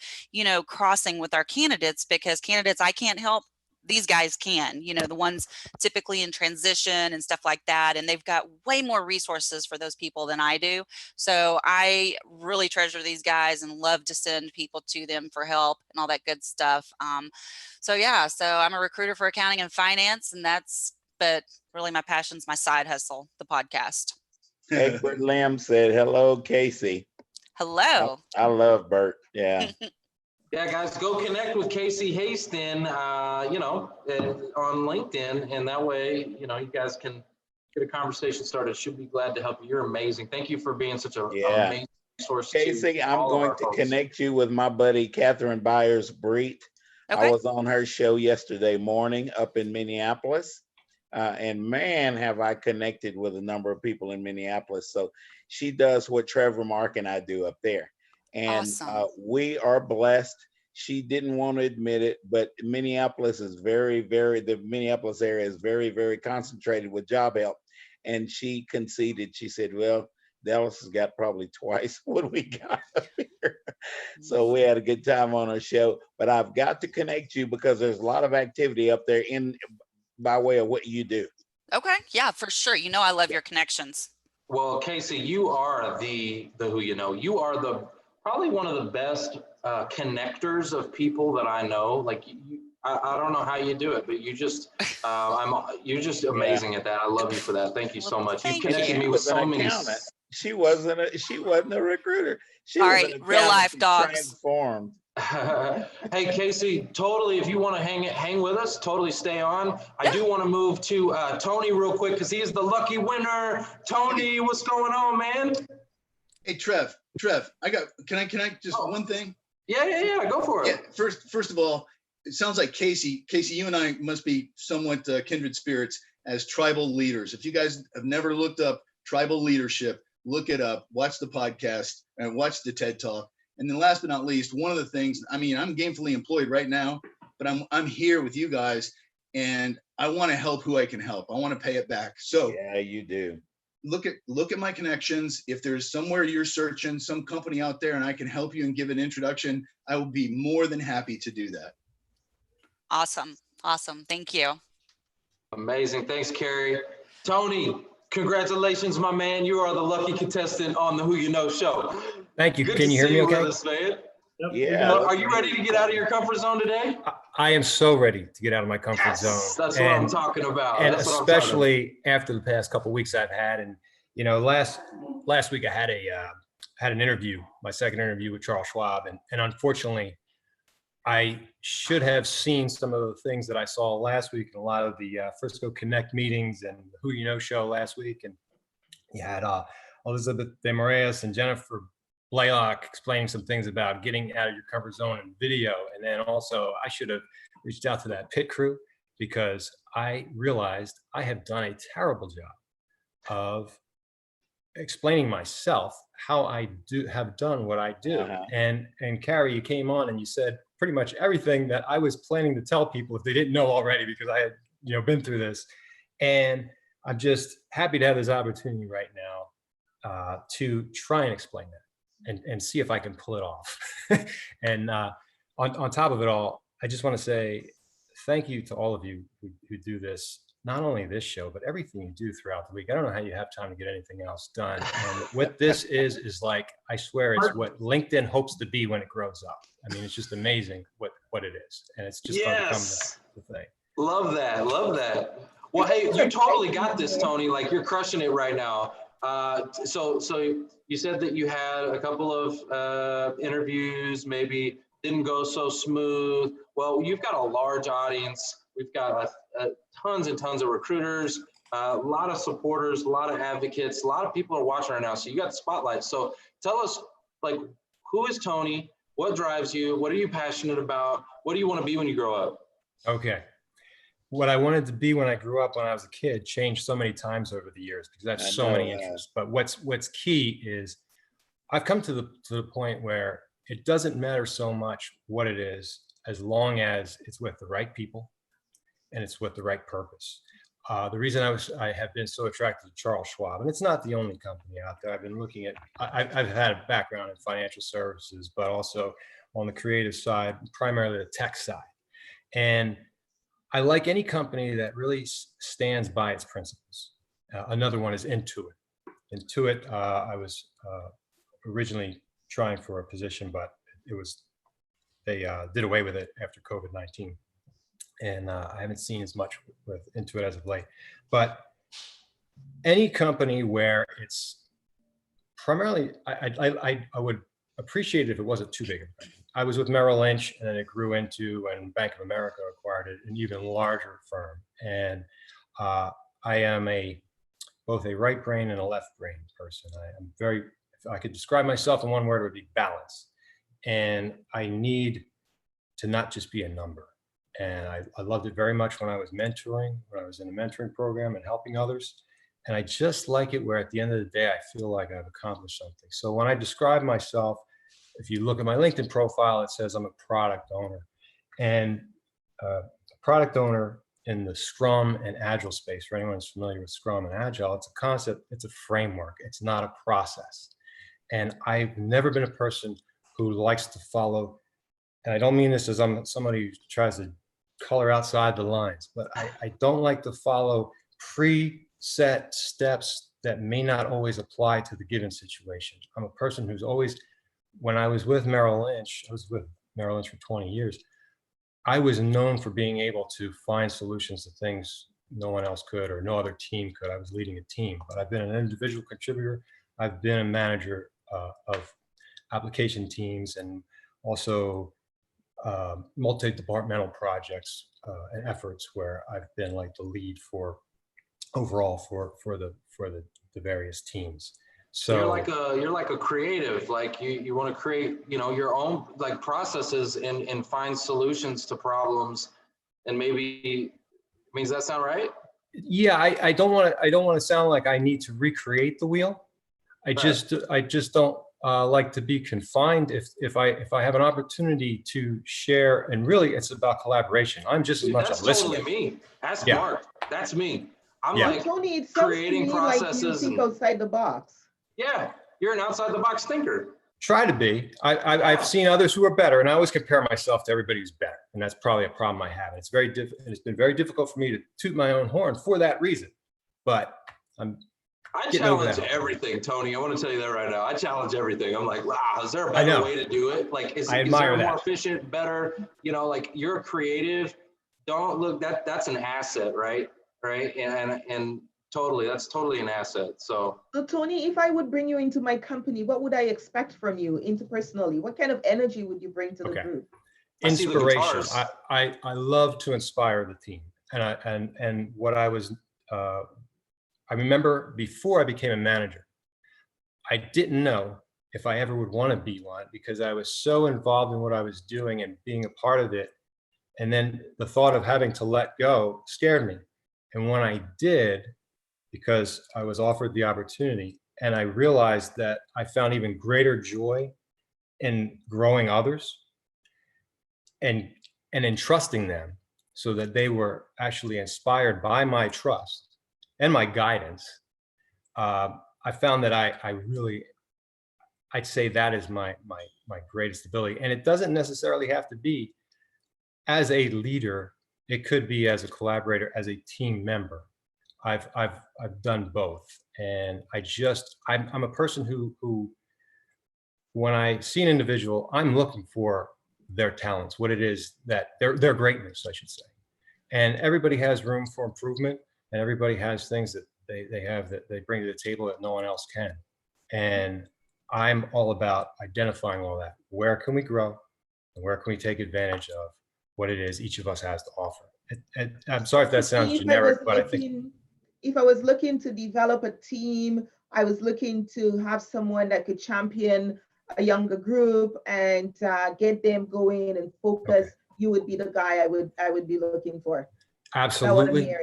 crossing with our candidates, because candidates I can't help, these guys can, the ones typically in transition and stuff like that. And they've got way more resources for those people than I do. So I really treasure these guys and love to send people to them for help and all that good stuff. So I'm a recruiter for accounting and finance, but really my passion's my side hustle, the podcast. Egbert Lim said, hello, Casey. Hello. I love Bert. Yeah. Yeah, guys, go connect with Casey Haston, on LinkedIn, and that way, you guys can get a conversation started. Should be glad to help you. You're amazing. Thank you for being such an amazing resource. Casey, I'm going to connect you with my buddy Catherine Byers-Breet. Okay. I was on her show yesterday morning up in Minneapolis, and man, have I connected with a number of people in Minneapolis. So she does what Trevor, Mark, and I do up there. And awesome. We are blessed. She didn't want to admit it, but Minneapolis is the Minneapolis area is very, very concentrated with job help. And she conceded. She said, well, Dallas has got probably twice what we got up here. So we had a good time on our show. But I've got to connect you because there's a lot of activity up there by way of what you do. Okay. Yeah, for sure. I love your connections. Well, Casey, you are the who you are probably one of the best connectors of people that I know. Like I don't know how you do it, but you're just amazing at that. I love you for that. Thank you so much. You've connected me with so many. She wasn't a recruiter. She all was right, real life dogs. Transformed. Hey Casey, totally. If you want to hang with us, totally stay on. I do want to move to Tony real quick because he's the lucky winner. Tony, what's going on, man? Hey Trev, can I just one thing? Yeah, go for it. Yeah, first of all, it sounds like Casey, you and I must be somewhat kindred spirits as tribal leaders. If you guys have never looked up tribal leadership, look it up, watch the podcast and watch the TED Talk. And then last but not least, one of the things, I'm gainfully employed right now, but I'm here with you guys and I want to help who I can help. I want to pay it back. So yeah, you do. Look at my connections. If there's somewhere you're searching, some company out there and I can help you and give an introduction, I will be more than happy to do that. Awesome. Thank you. Amazing. Thanks, Cary. Tony, congratulations, my man. You are the lucky contestant on the Who You Know show. Thank you. Good Can you hear me okay? With us, man. Yep. Yeah. Are you ready to get out of your comfort zone today? I am so ready to get out of my comfort zone. That's what I'm talking about. And especially after the past couple of weeks I've had, and last week I had an interview, my second interview with Charles Schwab, and unfortunately, I should have seen some of the things that I saw last week in a lot of the Frisco Connect meetings and the Who You Know show last week, and you had Elizabeth De Moraes and Jennifer Blaylock explaining some things about getting out of your comfort zone in video. And then also I should have reached out to that pit crew because I realized I have done a terrible job of explaining myself how I have done what I do. Uh-huh. And Cary, you came on and you said pretty much everything that I was planning to tell people if they didn't know already, because I had been through this. And I'm just happy to have this opportunity right now to try and explain that. And see if I can pull it off. And on top of it all, I just want to say thank you to all of you who do this, not only this show, but everything you do throughout the week. I don't know how you have time to get anything else done. And what this is like, I swear it's what LinkedIn hopes to be when it grows up. It's just amazing what it is. And it's just going to become the thing. Love that. Well, hey, you totally got this, Tony. Like you're crushing it right now. So you said that you had a couple of interviews, maybe didn't go so smooth. Well, you've got a large audience. We've got tons and tons of recruiters, a lot of supporters, a lot of advocates, a lot of people are watching right now. So you got the spotlight. So tell us, who is Tony? What drives you? What are you passionate about? What do you want to be when you grow up? Okay. What I wanted to be when I grew up, when I was a kid, changed so many times over the years because I have so many interests. But what's key is I've come to the point where it doesn't matter so much what it is, as long as it's with the right people and it's with the right purpose. the reason I have been so attracted to Charles Schwab, and it's not the only company out there. I've been looking at, I've had a background in financial services, but also on the creative side, primarily the tech side. And I like any company that really stands by its principles. Another one is Intuit. Intuit, I was originally trying for a position, but they did away with it after COVID-19. And I haven't seen as much with Intuit as of late. But any company where it's primarily, I would appreciate it if it wasn't too big of a company. I was with Merrill Lynch, and then it grew into, and Bank of America acquired it, an even larger firm. And I am both a right brain and a left brain person. I'm very, if I could describe myself in one word, it would be balance. And I need to not just be a number. And I loved it very much when I was mentoring, when I was in a mentoring program and helping others. And I just like it where at the end of the day, I feel like I've accomplished something. So when I describe myself, if you look at my LinkedIn profile, it says I'm a product owner. And a product owner in the Scrum and Agile space, for anyone who's familiar with Scrum and Agile, it's a concept, it's a framework, it's not a process. And I've never been a person who likes to follow, and I don't mean this as I'm somebody who tries to color outside the lines, but I don't like to follow preset steps that may not always apply to the given situation. I'm a person who's always, when I was with Merrill Lynch, I was with Merrill Lynch for 20 years, I was known for being able to find solutions to things no one else could or no other team could. I was leading a team, but I've been an individual contributor. I've been a manager of application teams and also multi-departmental projects and efforts where I've been like the lead for overall for the various teams. So you're like a creative, like you want to create, your own like processes and find solutions to problems. And maybe, does that sound right? Yeah, I don't want to sound like I need to recreate the wheel. I just don't like to be confined. If I have an opportunity to share, and really it's about collaboration. I'm just as much a listener. That's totally me. Ask Yeah. Mark. That's me. I'm Yeah. like Tony, it sounds creating to me like you processes. think outside the box. Yeah, you're an outside the box thinker. Try to be. I've seen others who are better, and I always compare myself to everybody who's better, and that's probably a problem I have. And it's been very difficult for me to toot my own horn for that reason. But I challenge everything, Tony. I want to tell you that right now. I challenge everything. I'm like, wow, is there a better way to do it? Like, is there a more efficient, better, like you're creative. Don't look, that's an asset, right? Right. And totally, that's totally an asset. So Tony, if I would bring you into my company, what would I expect from you interpersonally? What kind of energy would you bring to the group? Inspiration. I love to inspire the team. And what I was, I remember before I became a manager, I didn't know if I ever would want to be one because I was so involved in what I was doing and being a part of it. And then the thought of having to let go scared me. And when I did, because I was offered the opportunity, and I realized that I found even greater joy in growing others and entrusting them so that they were actually inspired by my trust and my guidance. I found that I'd say that is my greatest ability. And it doesn't necessarily have to be as a leader. It could be as a collaborator, as a team member. I've done both. And I'm a person who, when I see an individual, I'm looking for their talents, what it is that their greatness, I should say. And everybody has room for improvement, and everybody has things that they have that they bring to the table that no one else can. And I'm all about identifying all that. Where can we grow? And where can we take advantage of what it is each of us has to offer? I'm sorry if that sounds generic, but I think if I was looking to develop a team, I was looking to have someone that could champion a younger group and get them going and focus. You would be the guy I would be looking for. Absolutely.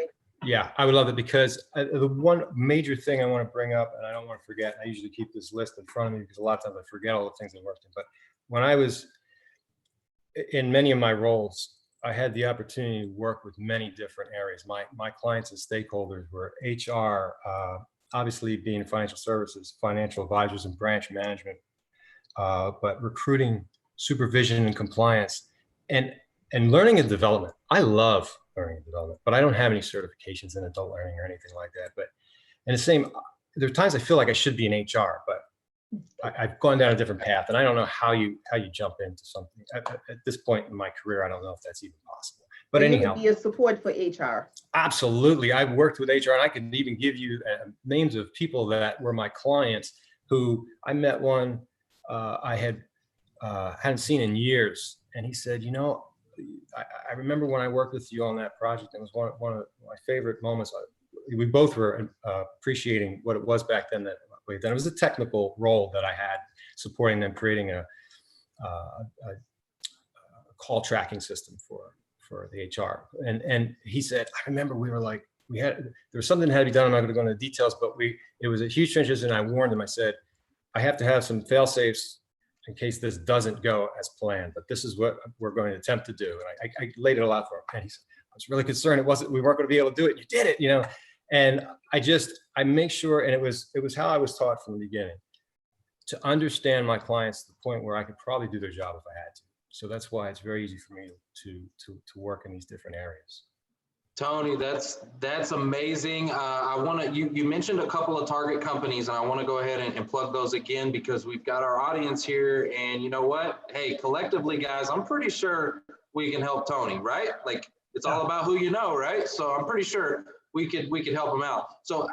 Yeah, I would love it because the one major thing I want to bring up, and I don't want to forget, I usually keep this list in front of me because a lot of times I forget all the things I worked in. But when I was in many of my roles, I had the opportunity to work with many different areas. My clients and stakeholders were HR, obviously being financial services, financial advisors and branch management, but recruiting, supervision and compliance, and learning and development. I love learning and development, but I don't have any certifications in adult learning or anything like that. But and the same, there are times I feel like I should be in HR, but I've gone down a different path, and I don't know how you jump into something at this point in my career. I don't know if that's even possible. But anyhow, be a support for HR. Absolutely, I've worked with HR, and I can even give you names of people that were my clients who I met. One I hadn't seen in years, and he said, "You know, I remember when I worked with you on that project. It was one of my favorite moments. We both were appreciating what it was back then. That it was a technical role that I had, supporting them, creating a call tracking system for the HR. And he said, I remember we were like, there was something that had to be done. I'm not going to go into the details, but it was a huge transition. I warned him. I said, I have to have some fail safes in case this doesn't go as planned, but this is what we're going to attempt to do. And I laid it all out for him. And he said, I was really concerned we weren't going to be able to do it. You did it, you know. And I make sure, and it was how I was taught from the beginning, to understand my clients to the point where I could probably do their job if I had to. So that's why it's very easy for me to work in these different areas. Tony, that's amazing. I want to, you mentioned a couple of target companies, and I want to go ahead and plug those again, because we've got our audience here, and you know what? Hey, collectively, guys, I'm pretty sure we can help Tony, right? Like, it's all about who you know, right? So I'm pretty sure we could help him out. So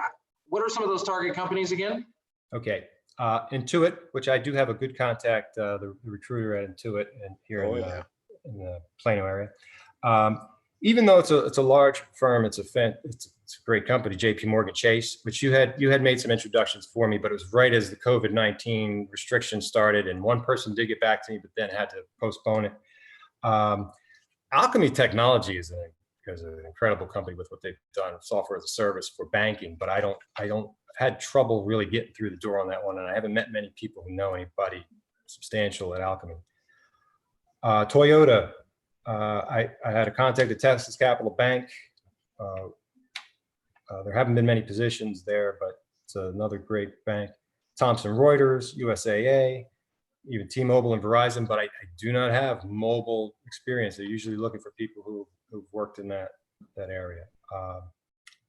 what are some of those target companies again? Okay. Intuit, which I do have a good contact, the recruiter at Intuit, and here in the Plano area. Even though it's a large firm, it's a great company, JP Morgan Chase, which you had made some introductions for me, but it was right as the COVID-19 restrictions started, and one person did get back to me, but then had to postpone it. Alchemy Technology is an incredible company with what they've done, software as a service for banking, but I've had trouble really getting through the door on that one, and I haven't met many people who know anybody substantial at Alchemy. Toyota, I had a contact at Texas Capital Bank. There haven't been many positions there, but it's another great bank. Thomson Reuters, USAA, even T-Mobile and Verizon, but I do not have mobile experience. They're usually looking for people who've worked in that area.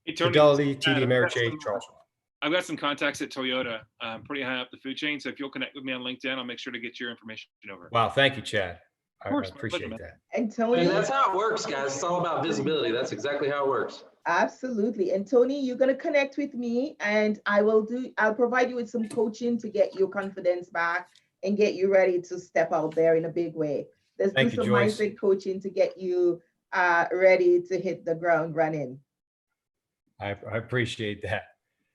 Hey, Tony, Fidelity, TD Ameritrade, Charles Schwab. I've got some contacts at Toyota, pretty high up the food chain. So if you'll connect with me on LinkedIn, I'll make sure to get your information over. Wow, thank you, Chad. Of course, I appreciate that. And Tony, And that's how it works, guys. It's all about visibility. That's exactly how it works. Absolutely. And Tony, you're going to connect with me, and I'll provide you with some coaching to get your confidence back and get you ready to step out there in a big way. There's some mindset coaching to get you ready to hit the ground running. I appreciate that.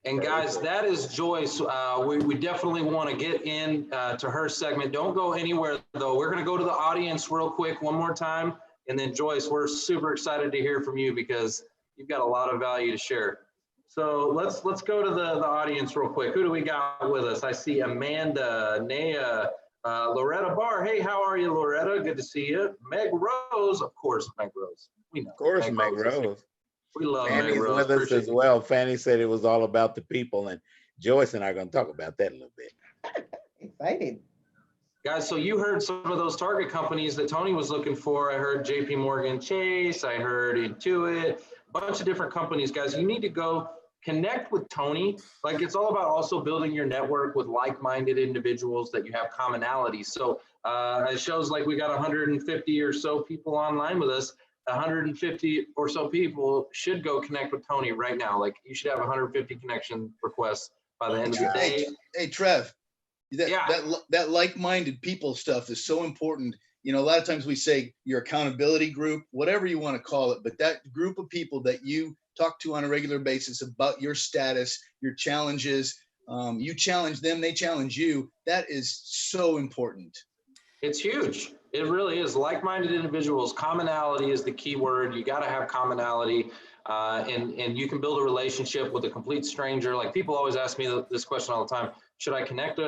And guys, that is Joyce. We definitely want to get in to her segment. Don't go anywhere, though. We're going to go to the audience real quick one more time. And then Joyce, we're super excited to hear from you because you've got a lot of value to share. So let's go to the audience real quick. Who do we got with us? I see Amanda, Naya, Loretta Barr. Hey, how are you, Loretta? Good to see you. Meg Rose, of course, Meg Rose. We know. Of course, Meg Rose. We love Fanny's Meg Rose. with us as well. Fanny said it was all about the people, and Joyce and I are going to talk about that a little bit. Excited. Guys, so you heard some of those target companies that Tony was looking for. I heard JP Morgan Chase. I heard Intuit, a bunch of different companies. Guys, you need to go connect with Tony. Like, it's all about also building your network with like-minded individuals that you have commonalities. So it shows like we got 150 or so people online with us. 150 or so people should go connect with Tony right now. Like, you should have 150 connection requests by the end of the day. Hey, Trev, that like-minded people stuff is so important. You know, a lot of times we say your accountability group, whatever you want to call it, but that group of people that you talk to on a regular basis about your status, your challenges, you challenge them, they challenge you. That is so important. It's huge. It really is. Like-minded individuals, commonality is the key word. You got to have commonality, and you can build a relationship with a complete stranger. Like, people always ask me this question all the time: should I connect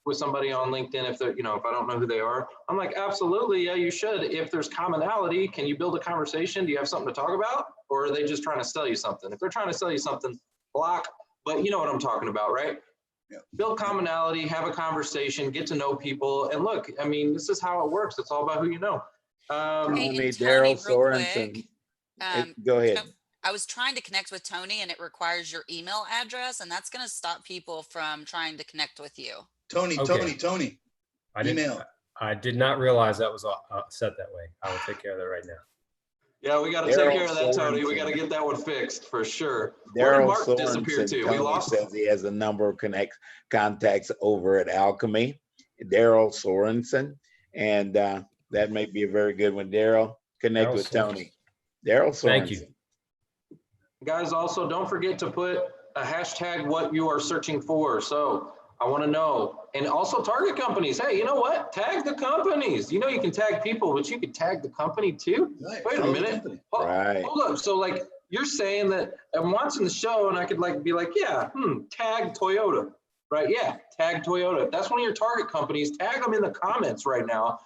with somebody on LinkedIn if they're, you know, if I don't know who they are? I'm like, absolutely, yeah, you should. If there's commonality, can you build a conversation? Do you have something to talk about? Or are they just trying to sell you something? If they're trying to sell you something, block, but you know what I'm talking about, right? Yeah. Build commonality, have a conversation, get to know people. And look, I mean, this is how it works. It's all about who you know. Hey, Tony, and Daryl Tony, real Sorensen. quick, Go ahead. so I was trying to connect with Tony and it requires your email address, and that's going to stop people from trying to connect with you. Tony, Okay. Tony, email. I did not realize that was set that way. I will take care of that right now. Yeah, we got to take care of that, Tony. We got to get that one fixed for sure. Where did Daryl Mark disappear to? We Sorensen, Tony lost says he has a number of contacts over at Alchemy. Daryl Sorensen, and that may be a very good one. Daryl, connect Daryl with Sorensen. Tony. Daryl Sorensen. Thank you. Guys, also don't forget to put a hashtag what you are searching for. So I want to know, and also target companies. Hey, you know what? Tag the companies. You know, you can tag people, but you could tag the company too. Right, Wait a follow the minute. company. Right. Hold up. So like you're saying that I'm watching the show and I could like be like, yeah, tag Toyota, right? Yeah, tag Toyota. If that's one of your target companies, tag them in the comments right now.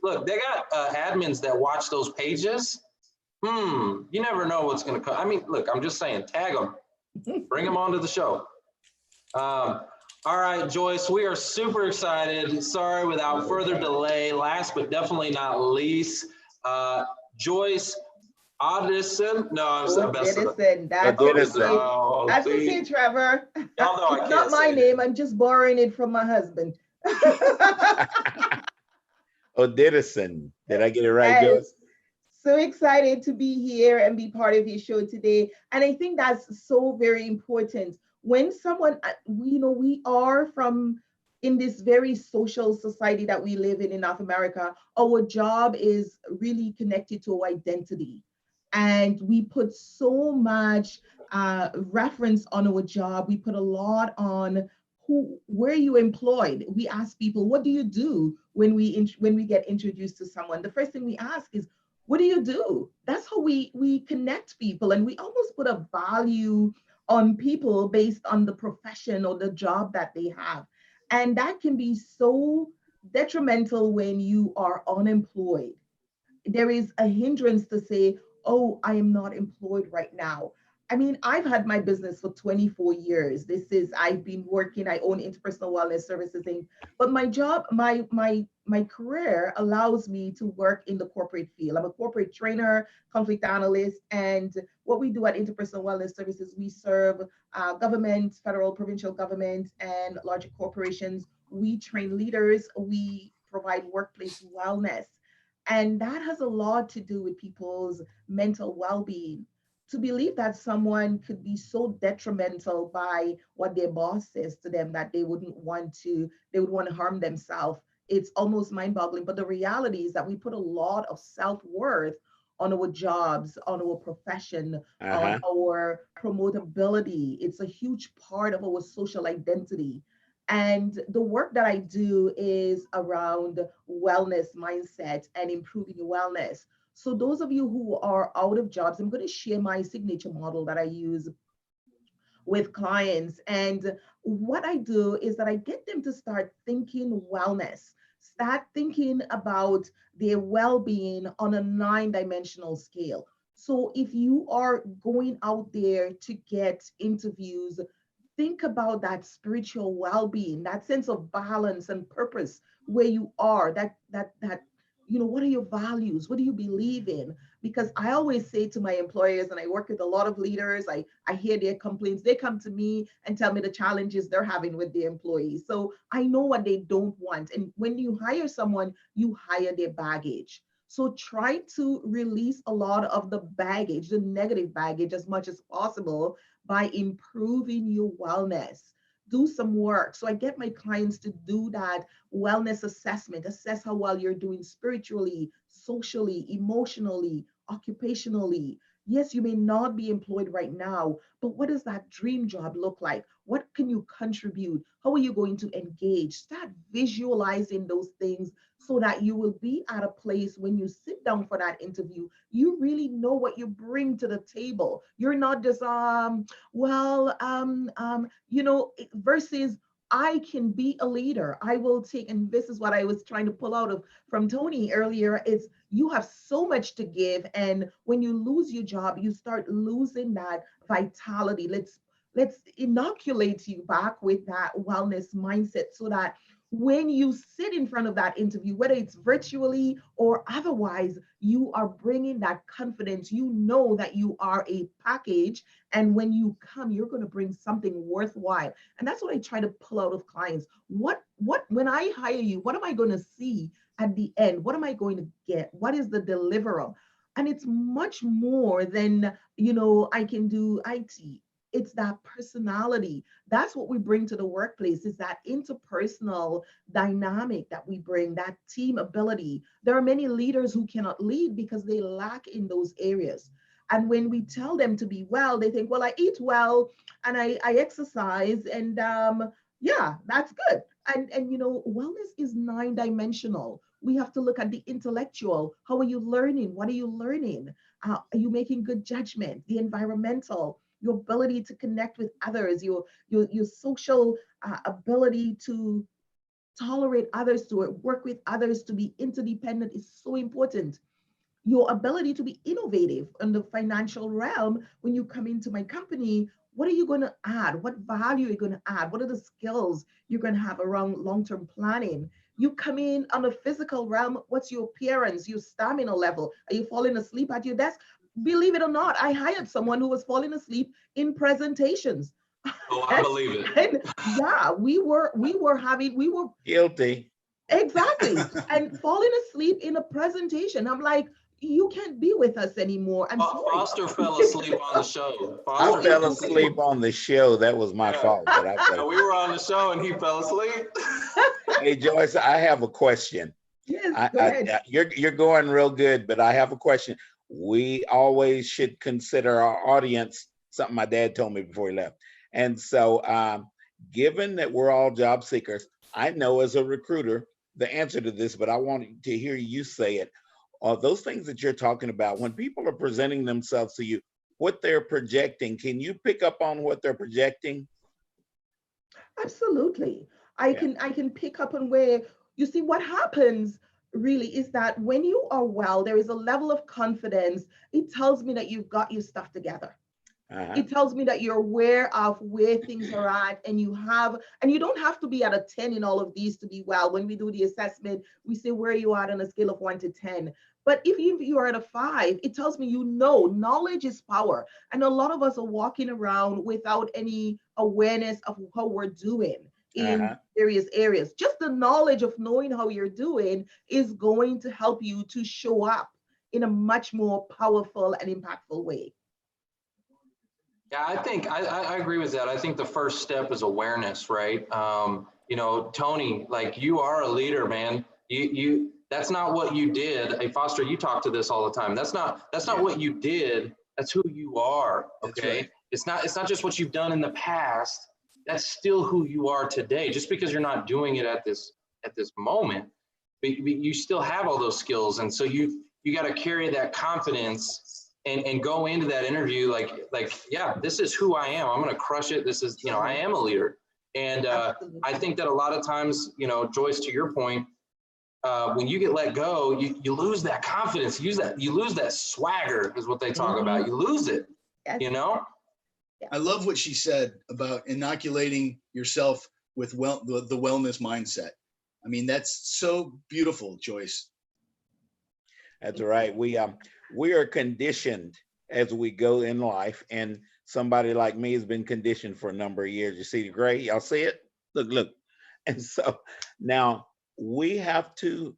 Look, they got admins that watch those pages. You never know what's going to come. I mean, look, I'm just saying, tag them, bring them onto the show. All right, Joyce, we are super excited. Sorry, without further delay, last but definitely not least, Joyce Odidison. No, I'm messing up. Odidison, that's Odidison. okay. Oh, That's see, okay, Trevor. y'all know I It's can't not my say name. I'm just borrowing it from my husband. Odidison. Did I get it right, Yes. Joyce? So excited to be here and be part of your show today. And I think that's so very important. When someone, we are from in this very social society that we live in North America, our job is really connected to our identity. And we put so much reference on our job. We put a lot on where you employed. We ask people, what do you do when we get introduced to someone? The first thing we ask is, what do you do? That's how we connect people. And we almost put a value on people based on the profession or the job that they have. And that can be so detrimental when you are unemployed. There is a hindrance to say, oh, I am not employed right now. I mean, I've had my business for 24 years. I've been working, I own Interpersonal Wellness Services Inc. But my job, my career allows me to work in the corporate field. I'm a corporate trainer, conflict analyst, and what we do at Interpersonal Wellness Services, we serve government, federal, provincial government, and larger corporations. We train leaders, we provide workplace wellness. And that has a lot to do with people's mental well-being. To believe that someone could be so detrimental by what their boss says to them that they would want to harm themselves, it's almost mind-boggling. But the reality is that we put a lot of self-worth on our jobs, on our profession, on our promotability. It's a huge part of our social identity. And the work that I do is around wellness mindset and improving your wellness. So those of you who are out of jobs, I'm going to share my signature model that I use with clients. And what I do is that I get them to start thinking wellness, start thinking about their well-being on a 9-dimensional scale. So if you are going out there to get interviews, think about that spiritual well-being, that sense of balance and purpose where you are, what are your values? What do you believe in? Because I always say to my employers, and I work with a lot of leaders, I hear their complaints. They come to me and tell me the challenges they're having with their employees. So I know what they don't want. And when you hire someone, you hire their baggage. So try to release a lot of the baggage, the negative baggage, as much as possible by improving your wellness. Do some work. So I get my clients to do that wellness assessment, assess how well you're doing spiritually, socially, emotionally, occupationally. Yes, you may not be employed right now, but what does that dream job look like? What can you contribute? How are you going to engage? Start visualizing those things so that you will be at a place when you sit down for that interview, you really know what you bring to the table. You're not just, versus I can be a leader. I will take, and this is what I was trying to pull out of from Tony earlier, is you have so much to give. And when you lose your job, you start losing that vitality. Let's inoculate you back with that wellness mindset so that when you sit in front of that interview, whether it's virtually or otherwise, you are bringing that confidence. You know that you are a package. And when you come, you're going to bring something worthwhile. And that's what I try to pull out of clients. When I hire you, what am I going to see at the end? What am I going to get? What is the deliverable? And it's much more than, I can do IT. It's that personality. That's what we bring to the workplace, is that interpersonal dynamic that we bring, that team ability. There are many leaders who cannot lead because they lack in those areas. And when we tell them to be well, they think, well, I eat well and I exercise, and yeah, that's good. And wellness is 9-dimensional. We have to look at the intellectual. How are you learning? What are you learning? Are you making good judgment? The environmental, your ability to connect with others, your social ability to tolerate others, to work with others, to be interdependent is so important. Your ability to be innovative in the financial realm. When you come into my company, what are you going to add? What value are you going to add? What are the skills you're going to have around long-term planning? You come in on a physical realm, what's your appearance, your stamina level? Are you falling asleep at your desk? Believe it or not, I hired someone who was falling asleep in presentations. Oh, I believe it. And yeah, we were Guilty. exactly. And falling asleep in a presentation. I'm like, you can't be with us anymore. I'm sorry. Foster fell asleep on the show. I fell asleep on the show. That was my fault. But we were on the show and he fell asleep. Hey, Joyce, I have a question. Yes, go ahead. You're going real good, but I have a question. We always should consider our audience, something my dad told me before he left. And so given that we're all job seekers, I know as a recruiter the answer to this, but I want to hear you say it. Those things that you're talking about, when people are presenting themselves to you, what they're projecting, can you pick up on what they're projecting? Absolutely. I can pick up on where, you see, what happens really is that when you are well, there is a level of confidence. It tells me that you've got your stuff together. It tells me that you're aware of where things are at, and you don't have to be at a 10 in all of these to be well. When we do the assessment, we say where you are on a scale of 1 to 10. But if you are at a 5, it tells me knowledge is power. And a lot of us are walking around without any awareness of how we're doing in various areas. Just the knowledge of knowing how you're doing is going to help you to show up in a much more powerful and impactful way. Yeah, I think I agree with that. I think the first step is awareness, right? Tony, like, you are a leader, man. You that's not what you did. Hey, Foster, you talk to this all the time. That's not what you did. That's who you are. Okay. Right. It's not just what you've done in the past. That's still who you are today. Just because you're not doing it at this moment, but you still have all those skills. And so you got to carry that confidence and go into that interview like, yeah, this is who I am. I'm going to crush it. This is, I am a leader. And I think that a lot of times, Joyce, to your point, when you get let go, you lose that confidence. You lose that swagger, is what they talk about. You lose it, I love what she said about inoculating yourself with the wellness mindset. I mean, that's so beautiful, Joyce. That's right. We are conditioned as we go in life, and somebody like me has been conditioned for a number of years. You see the gray? Y'all see it? Look. And so now we have to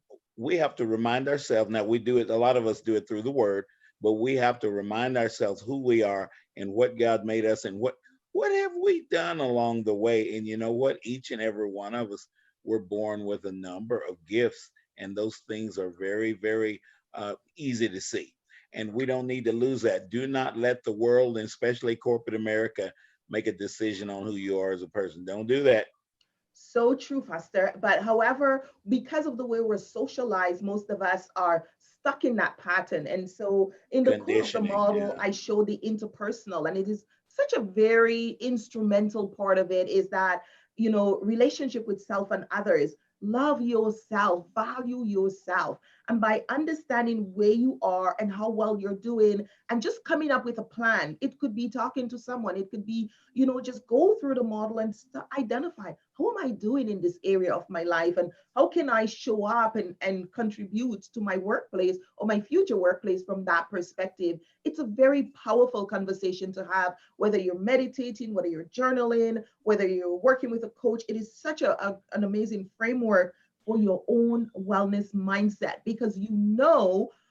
remind ourselves. Now we do it. A lot of us do it through the word, but we have to remind ourselves who we are and what God made us, and what have we done along the way. And you know what? Each and every one of us were born with a number of gifts, and those things are very, very easy to see. And we don't need to lose that. Do not let the world, and especially corporate America, make a decision on who you are as a person. Don't do that. So true, Foster. But however, because of the way we're socialized, most of us are stuck in that pattern. And so in the core of the model, I showed the interpersonal, and it is such a very instrumental part of it, is that relationship with self and others. Love yourself, value yourself. And by understanding where you are and how well you're doing, and just coming up with a plan, it could be talking to someone, it could be, just go through the model and identify, how am I doing in this area of my life? And how can I show up and contribute to my workplace or my future workplace from that perspective? It's a very powerful conversation to have, whether you're meditating, whether you're journaling, whether you're working with a coach. It is such an amazing framework for your own wellness mindset, because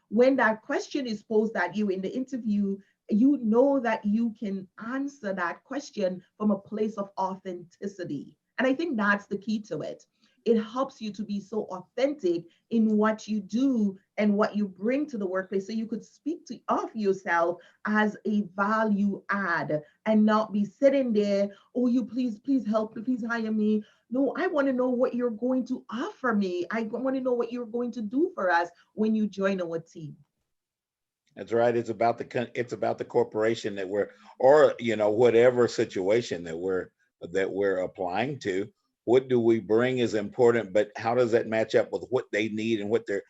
when that question is posed at you in the interview, you know that you can answer that question from a place of authenticity. And I think that's the key to it. It helps you to be so authentic in what you do and what you bring to the workplace, so you could speak of yourself as a value add and not be sitting there, oh, you please help, please hire me. No, I want to know what you're going to offer me. I want to know what you're going to do for us when you join our team. That's right. It's about the corporation that we're, or whatever situation that we're applying to. What do we bring is important, but how does that match up with what they need and what they're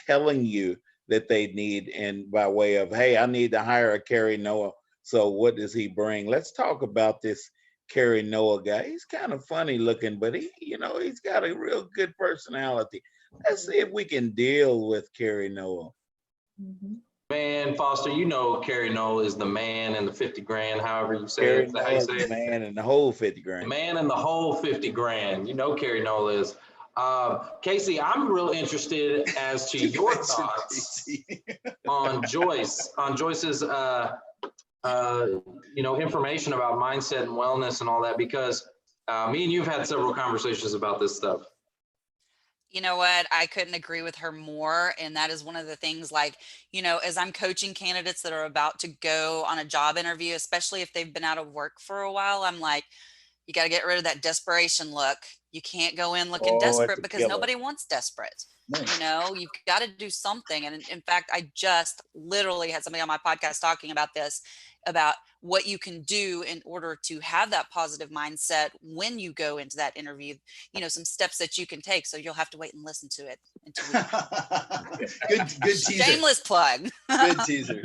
telling you that they need? And by way of, hey, I need to hire a Cary Noel. So what does he bring? Let's talk about this Cary Noel guy. He's kind of funny looking, but he's got a real good personality. Let's see if we can deal with Cary Noel. Mm-hmm. Man, Foster, Cary Noel is the man in the 50 grand, however you say Cary it. Noel is the man in the whole 50 grand. The man in the whole 50 grand. Cary Noel is. Casey, I'm real interested as to your thoughts on Joyce's, information about mindset and wellness and all that, because me and you've had several conversations about this stuff. You know what? I couldn't agree with her more. And that is one of the things, as I'm coaching candidates that are about to go on a job interview, especially if they've been out of work for a while, I'm like, you got to get rid of that desperation look. You can't go in looking desperate, because nobody wants desperate. You've got to do something. And in fact, I just literally had somebody on my podcast talking about this, about what you can do in order to have that positive mindset when you go into that interview, some steps that you can take. So you'll have to wait and listen to it in 2 weeks. Good teaser. Shameless plug. Good teaser.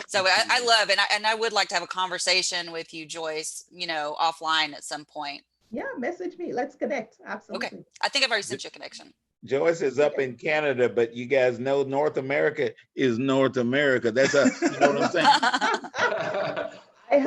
So I love, and I would like to have a conversation with you, Joyce, offline at some point. Yeah, message me. Let's connect. Absolutely. Okay. I think I've already sent you a connection. Joyce is up in Canada, but you guys know North America is North America. That's us. You know what I'm saying? I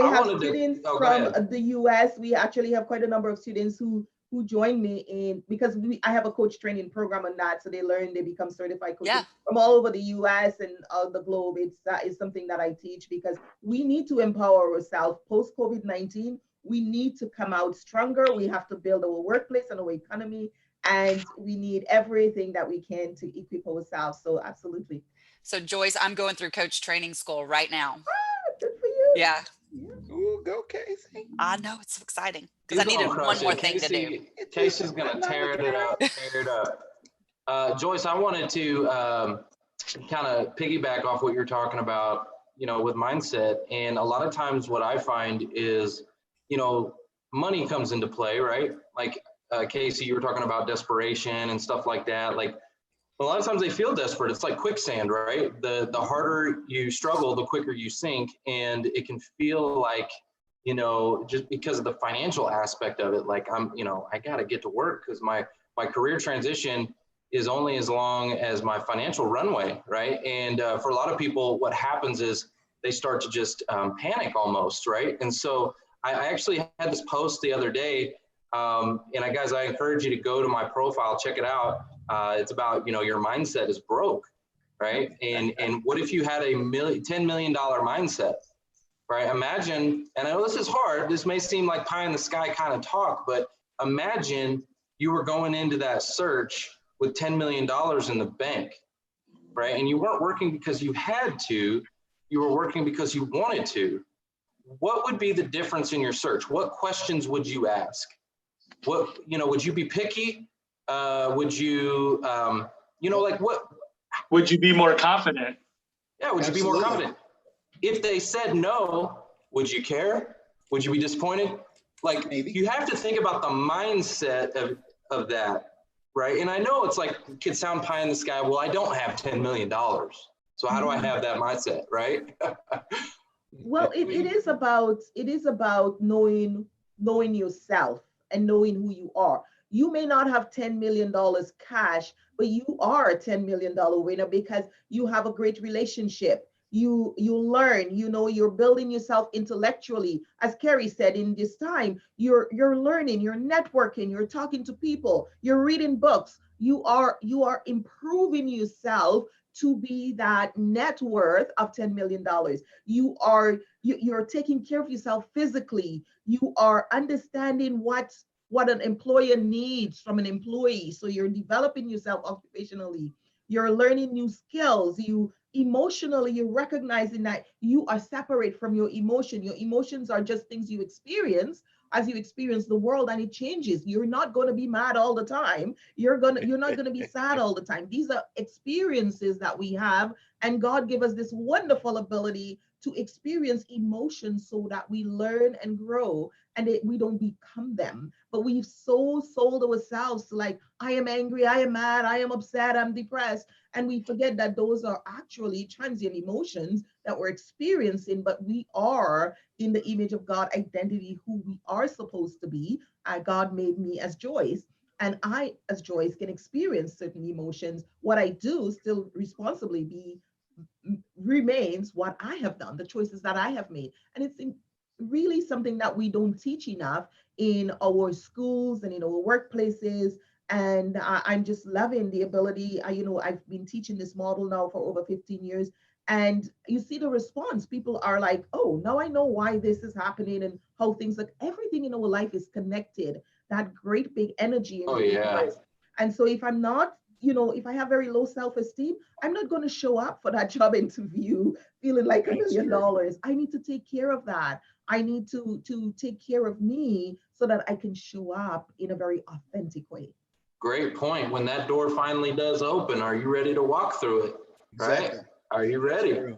have students from the US. We actually have quite a number of students who join me in, because I have a coach training program on that. So they become certified coaches from all over the US and the globe. That is something that I teach, because we need to empower ourselves post COVID-19. We need to come out stronger. We have to build our workplace and our economy, and we need everything that we can to equip ourselves. So absolutely. So Joyce, I'm going through coach training school right now. Good for you. Yeah. Ooh, go Casey. I know, it's so exciting, because I needed one more thing to do. Casey's gonna tear it up. Joyce, I wanted to kind of piggyback off what you're talking about, with mindset. And a lot of times what I find is, money comes into play, right? Like Casey, you were talking about desperation and stuff like that. Like a lot of times they feel desperate. It's like quicksand, right? The harder you struggle, the quicker you sink. And it can feel like, just because of the financial aspect of it, like I got to get to work, because my career transition is only as long as my financial runway, right? And for a lot of people, what happens is they start to just panic almost, right? And so I actually had this post the other day, and guys, I encourage you to go to my profile, check it out. It's about, your mindset is broke, right? And what if you had a $10 million mindset, right? Imagine, and I know this is hard, this may seem like pie in the sky kind of talk, but imagine you were going into that search with $10 million in the bank, right? And you weren't working because you had to, you were working because you wanted to. What would be the difference in your search? What questions would you ask? What, would you be picky? Would you, what? Would you be more confident? Yeah, would you be more confident? If they said no, would you care? Would you be disappointed? Like, Maybe. you have to think about the mindset of that, right? And I know it's like, it could sound pie in the sky. Well, I don't have $10 million. So how do I have that mindset, right? Well, it is about knowing yourself and knowing who you are. You may not have $10 million cash, but you are a $10 million winner because you have a great relationship. You learn, you're building yourself intellectually. As Cary said, in this time, you're learning, you're networking, you're talking to people, you're reading books. You are improving yourself to be that net worth of $10 million. You're taking care of yourself physically. You are understanding what an employer needs from an employee. So you're developing yourself occupationally. You're learning new skills. Emotionally, you're recognizing that you are separate from your emotion. Your emotions are just things you experience as you experience the world, and it changes. You're not going to be mad all the time. You're not going to be sad all the time. These are experiences that we have, and God gave us this wonderful ability to experience emotions so that we learn and grow, and we don't become them. But we've so sold ourselves to, like, I am angry, I am mad, I am upset, I'm depressed. And we forget that those are actually transient emotions that we're experiencing, but we are in the image of God identity, who we are supposed to be. God made me as Joyce, and I, as Joyce, can experience certain emotions. What I do still responsibly remains what I have done, the choices that I have made. And it's really something that we don't teach enough in our schools and in our workplaces. And I'm just loving the ability. I've been teaching this model now for over 15 years. And you see the response. People are like, oh, now I know why this is happening and how things, like, everything in our life is connected. That great big energy in the universe. And so if I'm not, if I have very low self-esteem, I'm not going to show up for that job interview feeling like $1 million. I need to take care of that. I need to take care of me so that I can show up in a very authentic way. Great point. When that door finally does open, are you ready to walk through it? Right? Exactly. Are you ready?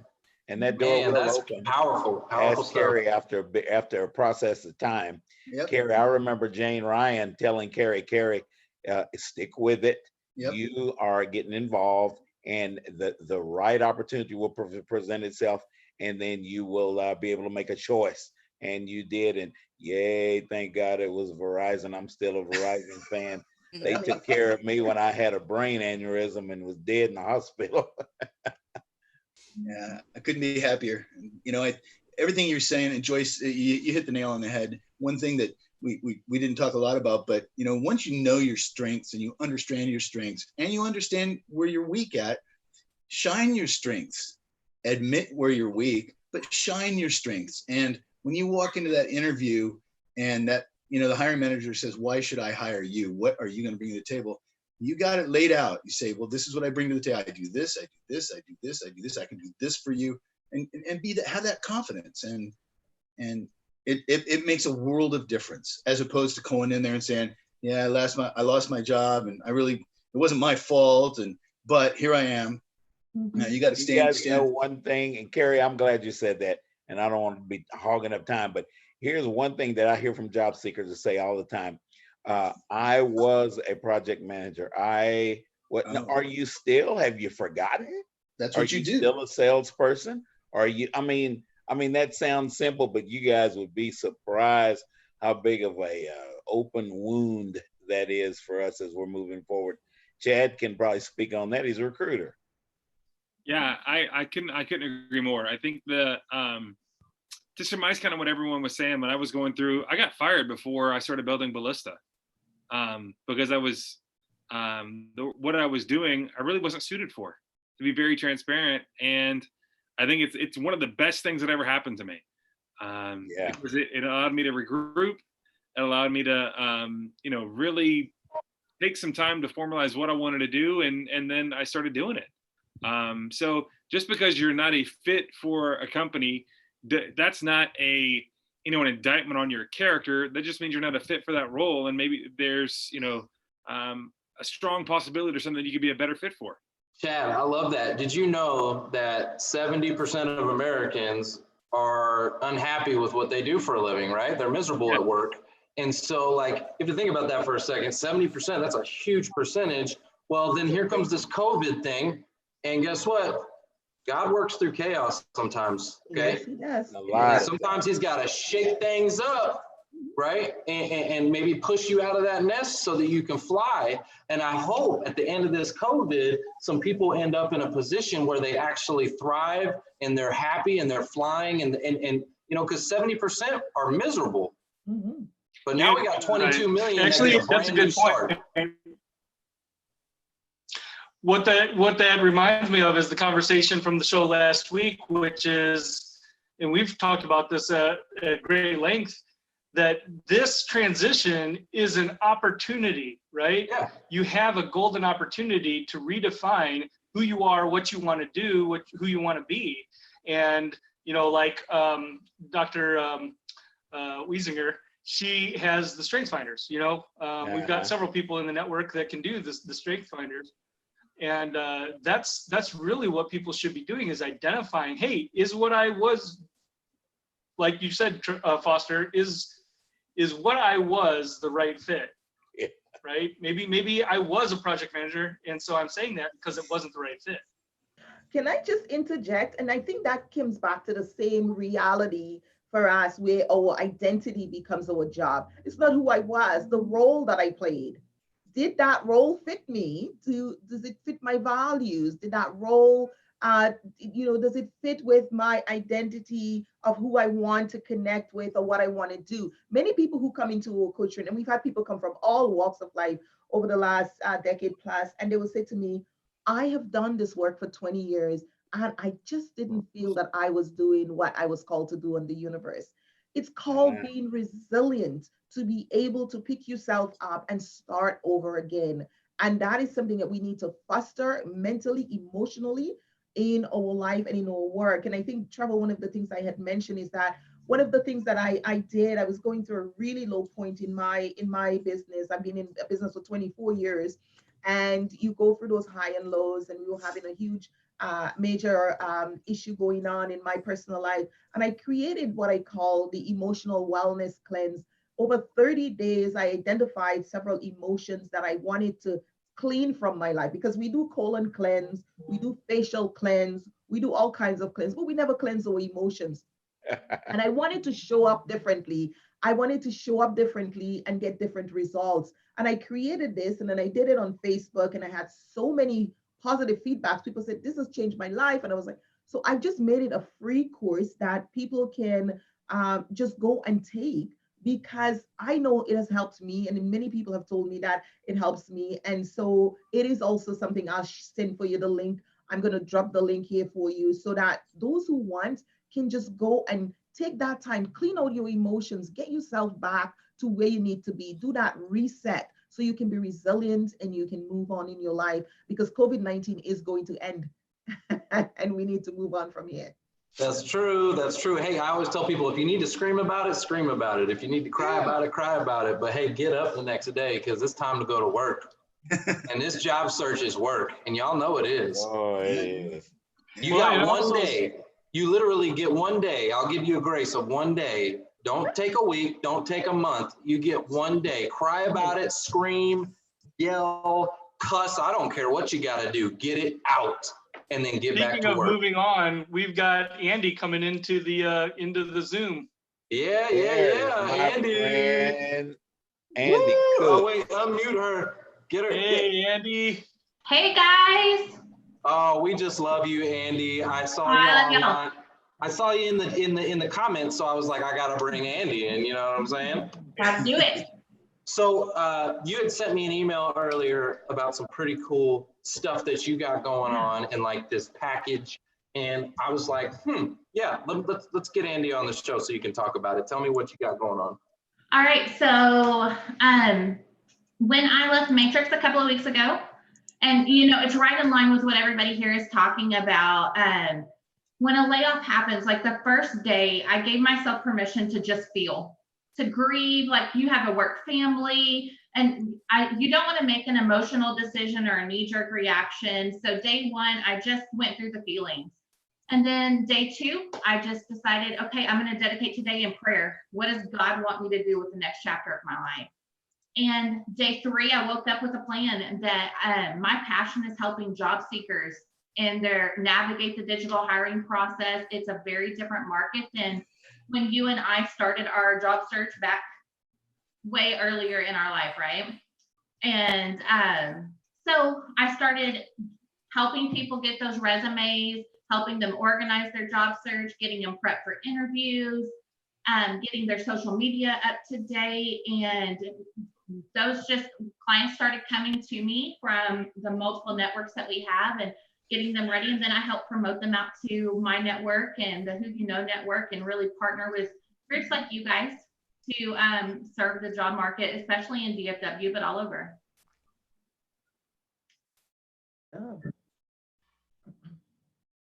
And that door will that's open. Powerful Ask stuff. Cary after a process of time. Yep. Cary, I remember Jane Ryan telling Cary, stick with it. Yep. You are getting involved, and the right opportunity will present itself, and then you will be able to make a choice. And you did, and yay, thank God it was Verizon. I'm still a Verizon fan. They took care of me when I had a brain aneurysm and was dead in the hospital. Yeah, I couldn't be happier. Everything you're saying, and Joyce, you hit the nail on the head. One thing that we didn't talk a lot about, but once you know your strengths and you understand your strengths and you understand where you're weak at, shine your strengths. Admit where you're weak, but shine your strengths. And when you walk into that interview and that the hiring manager says, why should I hire you? What are you going to bring to the table? You got it laid out. You say, well, this is what I bring to the table. I do this, I do this, I do this, I do this. I can do this for you, and have that confidence. And it makes a world of difference, as opposed to going in there and saying, yeah, I lost my job, and it wasn't my fault, but here I am. Mm-hmm. You got to stand. You guys know one thing, and Cary, I'm glad you said that, and I don't want to be hogging up time, but here's one thing that I hear from job seekers to say all the time. I was a project manager. Are you still? Have you forgotten? That's what you do. Still a salesperson? Are you? I mean, that sounds simple, but you guys would be surprised how big of a open wound that is for us as we're moving forward. Chad can probably speak on that. He's a recruiter. Yeah, I couldn't agree more. I think to surmise kind of what everyone was saying, when I was going through, I got fired before I started building Ballista, because I was what I was doing, I really wasn't suited for, to be very transparent. And I think it's one of the best things that ever happened to me, because it allowed me to regroup. It allowed me to really take some time to formalize what I wanted to do, and then I started doing it. So just because you're not a fit for a company, that's not an indictment on your character. That just means you're not a fit for that role, and maybe there's a strong possibility or something you could be a better fit for. Chad, I love that. Did you know that 70% of Americans are unhappy with what they do for a living, right? They're miserable at work. And so like, if you think about that for a second, 70%, that's a huge percentage. Well, then here comes this COVID thing. And guess what? God works through chaos sometimes, okay? Yes, he does. A And lot. sometimes he's got to shake things up, right? And maybe push you out of that nest so that you can fly. And I hope at the end of this COVID, some people end up in a position where they actually thrive and they're happy and they're flying and you know, because 70% are miserable. Mhm. But now we got 22 million. Actually, that get that's a brand new good point. start. What that reminds me of is the conversation from the show last week, which is, and we've talked about this at great length, that this transition is an opportunity, right? Yeah. You have a golden opportunity to redefine who you are, what you want to do, who you want to be. And, you know, like Dr. Wiesinger, she has the Strength Finders, you know. We've got several people in the network that can do this, the Strength Finders. And that's really what people should be doing, is identifying, hey, is what I was, like you said, Foster, is what I was the right fit, right? Maybe I was a project manager, and so I'm saying that because it wasn't the right fit. Can I just interject? And I think that comes back to the same reality for us, where our identity becomes our job. It's not who I was, the role that I played. Did that role fit me? Does it fit my values? Did that role, you know, does it fit with my identity of who I want to connect with or what I want to do? Many people who come into our coaching, and we've had people come from all walks of life over the last decade plus, and they will say to me, I have done this work for 20 years, and I just didn't feel that I was doing what I was called to do in the universe. It's called being resilient, to be able to pick yourself up and start over again. And that is something that we need to foster mentally, emotionally in our life and in our work. And I think, Trevor, one of the things I had mentioned is that one of the things that I did, I was going through a really low point in my business. I've been in a business for 24 years. And you go through those high and lows, and we were having a huge major issue going on in my personal life. And I created what I call the emotional wellness cleanse. Over 30 days, I identified several emotions that I wanted to clean from my life, because we do colon cleanse, we do facial cleanse, we do all kinds of cleanse, but we never cleanse our emotions. And I wanted to show up differently. I wanted to show up differently and get different results. And I created this, and then I did it on Facebook, and I had so many positive feedbacks. People said, this has changed my life. And I was like, so I just made it a free course that people can just go and take, because I know it has helped me, and many people have told me that it helps me. And so it is also something I'll send for you the link. I'm going to drop the link here for you, so that those who want can just go and take that time, clean out your emotions, get yourself back to where you need to be, do that reset so you can be resilient and you can move on in your life, because COVID-19 is going to end and we need to move on from here. That's true. That's true. Hey, I always tell people, if you need to scream about it, scream about it. If you need to cry about it, cry about it. But hey, get up the next day, because it's time to go to work. And this job search is work, and y'all know it is. Oh, it is. You got one day. You literally get one day. I'll give you a grace of one day. Don't take a week. Don't take a month. You get one day. Cry about it. Scream, yell, cuss. I don't care what you got to do. Get it out, and then get back to work. Speaking of moving on, we've got Andy coming into the Zoom. Yeah. Andy. Friend, Andy Woo! Cook. Oh wait, unmute her. Get her. Hey, Andy. Hey guys. Oh, we just love you, Andy. I saw Hi, you love online. I saw you in the comments, so I was like, I gotta bring Andy in. You know what I'm saying? Let's do it. So you had sent me an email earlier about some pretty cool stuff that you got going on in like this package, and I was like, yeah, let's get Andy on the show so you can talk about it. Tell me what you got going on. All right. So when I left Matrix a couple of weeks ago, and you know, it's right in line with what everybody here is talking about. When a layoff happens, like the first day, I gave myself permission to just feel, to grieve. Like, you have a work family, and you don't want to make an emotional decision or a knee-jerk reaction. So day one, I just went through the feelings. And then day 2, I just decided, okay, I'm going to dedicate today in prayer. What does God want me to do with the next chapter of my life? And day 3, I woke up with a plan that my passion is helping job seekers and navigate the digital hiring process. It's a very different market than when you and I started our job search back way earlier in our life, right? And so I started helping people get those resumes, helping them organize their job search, getting them prepped for interviews, getting their social media up to date. And those clients started coming to me from the multiple networks that we have and getting them ready. And then I help promote them out to my network and the Who You Know network, and really partner with groups like you guys to serve the job market, especially in DFW, but all over. Oh.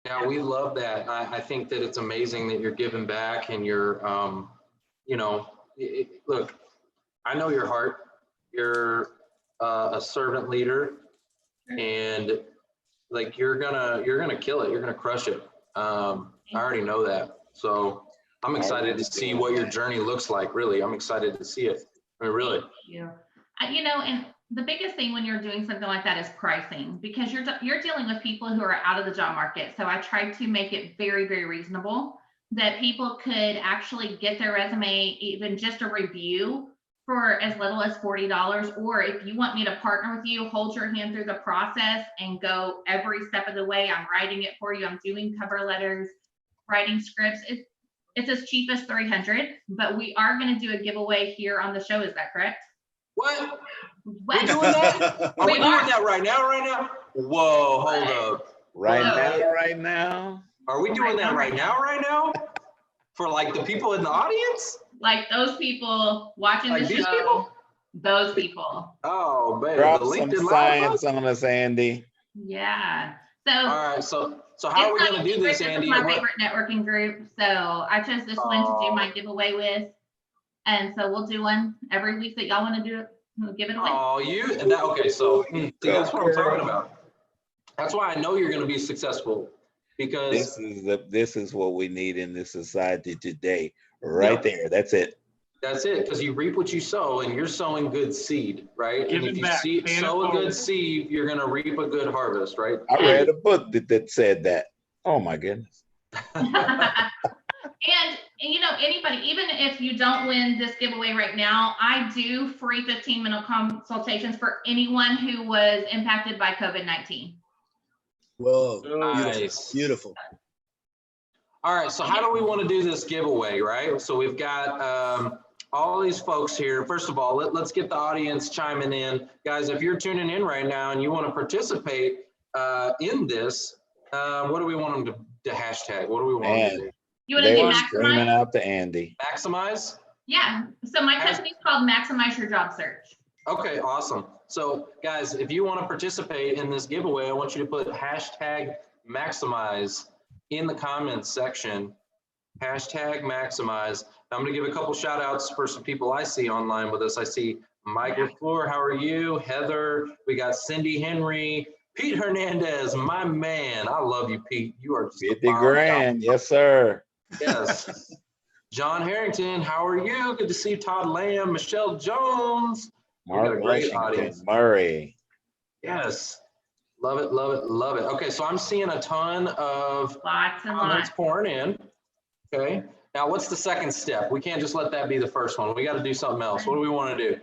Yeah, we love that. I think that it's amazing that you're giving back and you're, look, I know your heart. You're a servant leader, and like you're gonna kill it. You're gonna crush it. I already know that. So I'm excited to see what your journey looks like. Really, I'm excited to see it. I mean, really. Thank you. And the biggest thing when you're doing something like that is pricing, because you're dealing with people who are out of the job market. So I tried to make it very, very reasonable that people could actually get their resume, even just a review, for as little as $40. Or if you want me to partner with you, hold your hand through the process and go every step of the way. I'm writing it for you. I'm doing cover letters, writing scripts. It's as cheap as $300, but we are going to do a giveaway here on the show. Is that correct? What? We're doing that? Are we doing that right now? Right now? Whoa, hold up. Right now? Are we doing that right now? Right now? For like the people in the audience? Like those people watching like the these show. People? Those people. Oh, baby. Drop some science on us, Andy. Yeah. So. All right. So how are we going to do this, Andy? This is my favorite networking group. So I chose this one to do my giveaway with. And so we'll do one every week that y'all want to do it. We'll give it away. Oh, okay. So see, that's what I'm talking about. That's why I know you're going to be successful, because this is what we need in this society today. Right there. That's it. That's it. Because you reap what you sow, and you're sowing good seed, right? And if you sow a good seed, you're going to reap a good harvest, right? I read a book that said that. Oh my goodness. And anybody, even if you don't win this giveaway right now, I do free 15-minute consultations for anyone who was impacted by COVID-19. Whoa, nice. Beautiful. All right, so how do we want to do this giveaway, right? So we've got all these folks here. First of all, let's get the audience chiming in. Guys, if you're tuning in right now and you want to participate in this, what do we want them to hashtag? What do we want them to do? You want to do maximize? Screaming out to Andy. Maximize? Yeah. So my company's called Maximize Your Job Search. Okay, awesome. So guys, if you want to participate in this giveaway, I want you to put hashtag maximize in the comments section. Hashtag maximize. I'm going to give a couple shout outs for some people I see online with us. I see Mike LaFleur, how are you? Heather, we got Cindy Henry, Pete Hernandez, my man. I love you, Pete. You are just 50 grand. Yes, sir. Yes. John Harrington, how are you? Good to see you. Todd Lamb, Michelle Jones. Mark, a great audience. Murray. Yes. Love it, love it, love it. Okay, so I'm seeing a ton of lots and comments lots pouring in. Okay. Now, what's the second step? We can't just let that be the first one. We got to do something else. What do we want to do?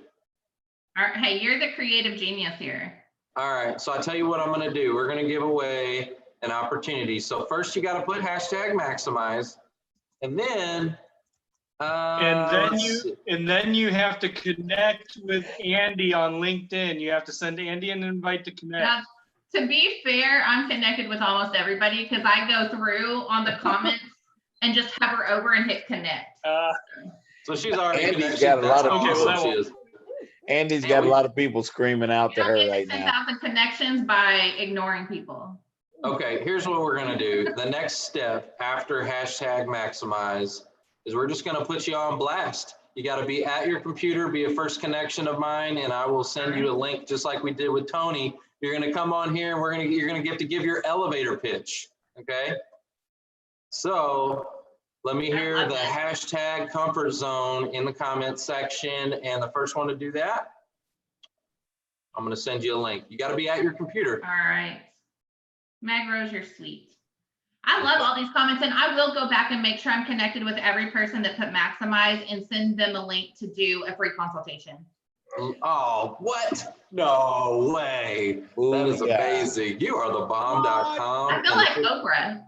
All right. Hey, you're the creative genius here. All right. So I tell you what I'm going to do. We're going to give away an opportunity. So first, you got to put hashtag maximize, and then and then you have to connect with Andy on LinkedIn. You have to send Andy an invite to connect. Now, to be fair, I'm connected with almost everybody because I go through on the comments and just hover over and hit connect. So she's already Andy's got a lot of awesome. Andy's got a lot of people screaming out to her right now. 10,000 connections by ignoring people. Okay, here's what we're going to do. The next step after hashtag maximize is we're just going to put you on blast. You got to be at your computer, be a first connection of mine, and I will send you a link just like we did with Tony. You're going to come on here and you're going to get to give your elevator pitch. Okay. So let me I hear love the it. hashtag comfort zone in the comment section. And the first one to do that, I'm going to send you a link. You got to be at your computer. All right. Meg Rose, you're sweet. I love all these comments, and I will go back and make sure I'm connected with every person that put maximize and send them a link to do a free consultation. Oh, what? No way. Ooh, That is yeah. amazing. You are the bomb.com. I feel like Oprah.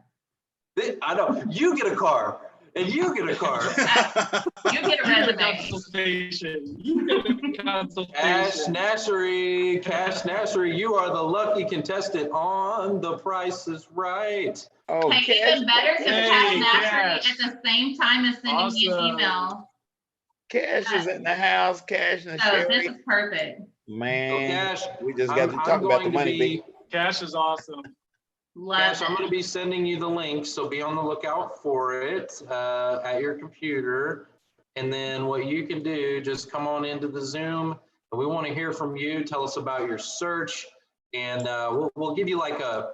I know. You get a car and you get a car. You get a resume. Consultation. You get a consultation. Cash Nassery, you are the lucky contestant on The Price is Right. Oh, Hey, Cash, even better, because Hey, Cash Cash. at the same time as sending me an Awesome. email. Cash is in the house. Cash and So this Sherry. is perfect. Man, Cash, we just got to talk about the money. Big. Cash is awesome. Love Cash, I'm going to it. be sending you the link, so be on the lookout for it at your computer. And then what you can do, just come on into the Zoom. And we want to hear from you. Tell us about your search. And we'll give you like a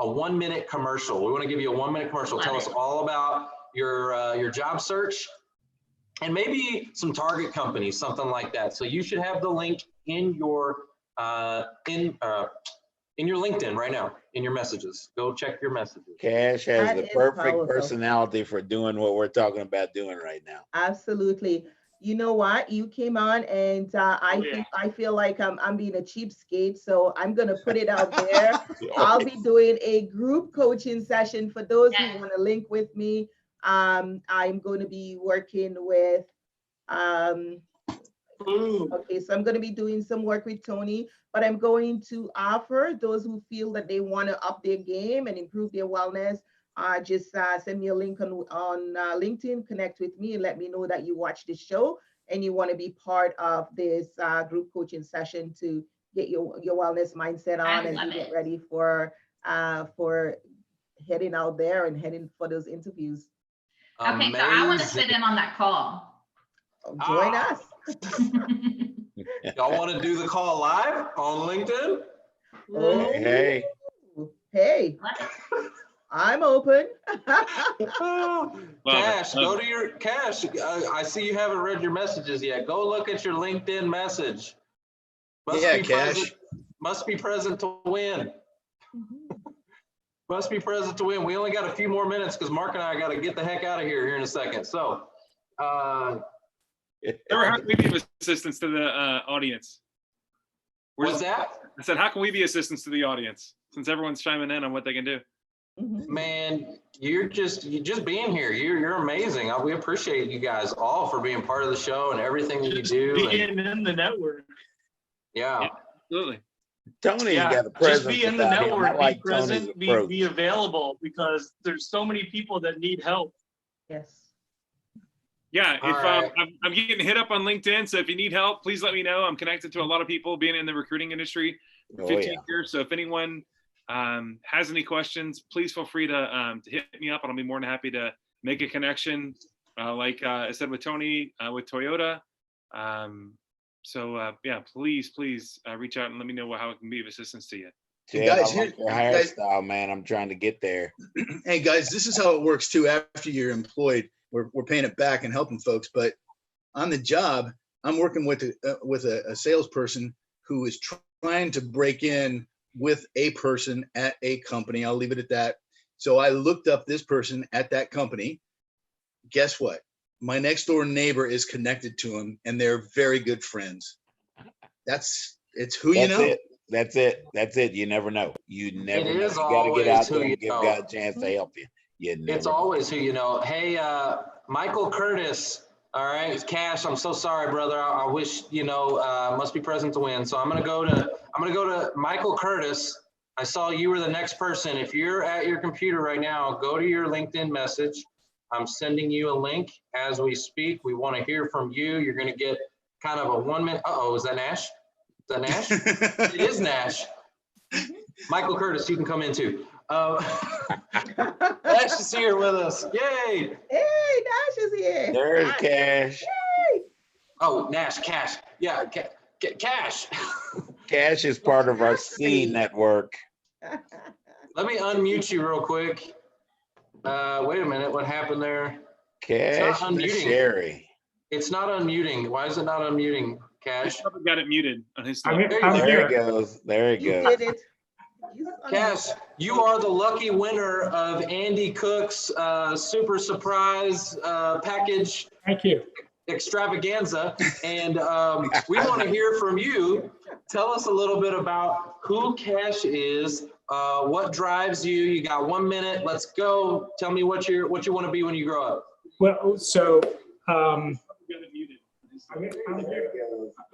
1-minute commercial. We want to give you a 1-minute commercial. Love Tell us it. all about your job search and maybe some target companies, something like that. So you should have the link in your LinkedIn right now, in your messages. Go check your messages. Cash has That the is perfect powerful. personality for doing what we're talking about doing right now. Absolutely. You know what? You came on, and I feel like I'm being a cheapskate, so I'm gonna put it out there. I'll be doing a group coaching session for those Yes. who want to link with me. I'm going to be working with. Boom. Okay, so I'm going to be doing some work with Tony, but I'm going to offer those who feel that they want to up their game and improve their wellness. Just send me a link on LinkedIn, connect with me, and let me know that you watch the show and you want to be part of this group coaching session to get your wellness mindset on and to get ready for heading out there and heading for those interviews. Okay, so I want to sit in on that call. Join us. Y'all want to do the call live on LinkedIn? Oh, Hey, hey, I'm open. Cash, go to your Cash. I see you haven't read your messages yet. Go look at your LinkedIn message. Cash. Must be present to win. Must be present to win. We only got a few more minutes because Mark and I got to get the heck out of here in a second. So, Trevor, how can we be of assistance to the audience? what's that? I said, how can we be assistance to the audience since everyone's chiming in on what they can do? Man, you're just being here. You're amazing. We appreciate you guys all for being part of the show and everything that you do. Being in the network. Yeah. Absolutely. Tony's Yeah, got a presence. just be in the about him. I network, like be Tony's present, approach. be available, because there's so many people that need help. Yes. Yeah, if All right. I'm getting hit up on LinkedIn, so if you need help, please let me know. I'm connected to a lot of people being in the recruiting industry for 15 years. So if anyone has any questions, please feel free to hit me up, and I'll be more than happy to make a connection. Like I said with Tony with Toyota. Yeah, please reach out and let me know how it can be of assistance to you. Chad, Guys, I like your hairstyle, man. I'm trying to get there. Hey guys, this is how it works too. After you're employed, we're paying it back and helping folks. But on the job, I'm working with a salesperson who is trying to break in with a person at a company. I'll leave it at that. So I looked up this person at that company. Guess what? My next door neighbor is connected to him, and they're very good friends. It's who you know. That's it. You never know. You never know. You got to get out there and give God a chance to help you. It's always who you know. Hey, Michael Curtis. All right, Cash. I'm so sorry, brother. I wish must be present to win. So I'm gonna go to Michael Curtis. I saw you were the next person. If you're at your computer right now, go to your LinkedIn message. I'm sending you a link as we speak. We want to hear from you. You're gonna get kind of a 1 minute. Is that Nash? Is that Nash? It is Nash. Michael Curtis, you can come in too. Nash is here with us. Yay! Hey, Nash is here. There's Cash. Yay. Oh, Nash, Cash. Yeah, Cash. Cash is part of our C network. Let me unmute you real quick. Wait a minute, what happened there? Cash unmuting. Sherry. It's not unmuting. Why is it not unmuting, Cash? He probably got it muted on his I'm stuff. here. I'm I'm There here. it goes. There it You goes. did it. Cash, you are the lucky winner of Andy Cook's super surprise package Thank you. extravaganza. And we want to hear from you. Tell us a little bit about who Cash is, what drives you. You got 1 minute. Let's go. Tell me what you want to be when you grow up. Well, so am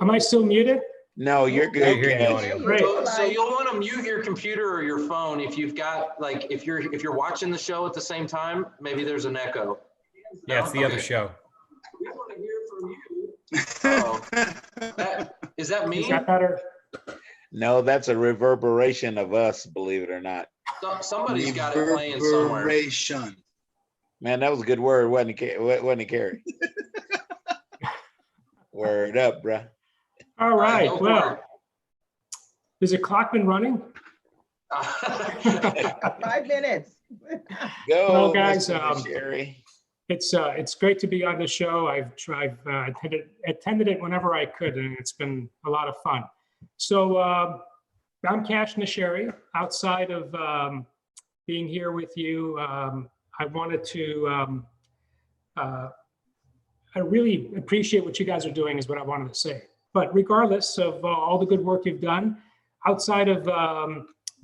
I still muted? No, you're Yeah, good, you're hearing the Cash. audio. Great. So you'll want to mute your computer or your phone if you've got like if you're watching the show at the same time. Maybe there's an echo. Yeah, it's the other show. We want to hear from you. Is that me? Is that better? No, that's a reverberation of us, believe it or not. Somebody's got it playing somewhere. Reverberation. Man, that was a good word, wasn't it, Cary? Word up, bruh. All right. go for Well, is the clock been running? 5 minutes. Go, Well, guys, Mr. Sherry. It's great to be on the show. I've attended it whenever I could, and it's been a lot of fun. So I'm Cash Nisheri. Outside of being here with you, I wanted to. I really appreciate what you guys are doing, is what I wanted to say. But regardless of all the good work you've done, outside of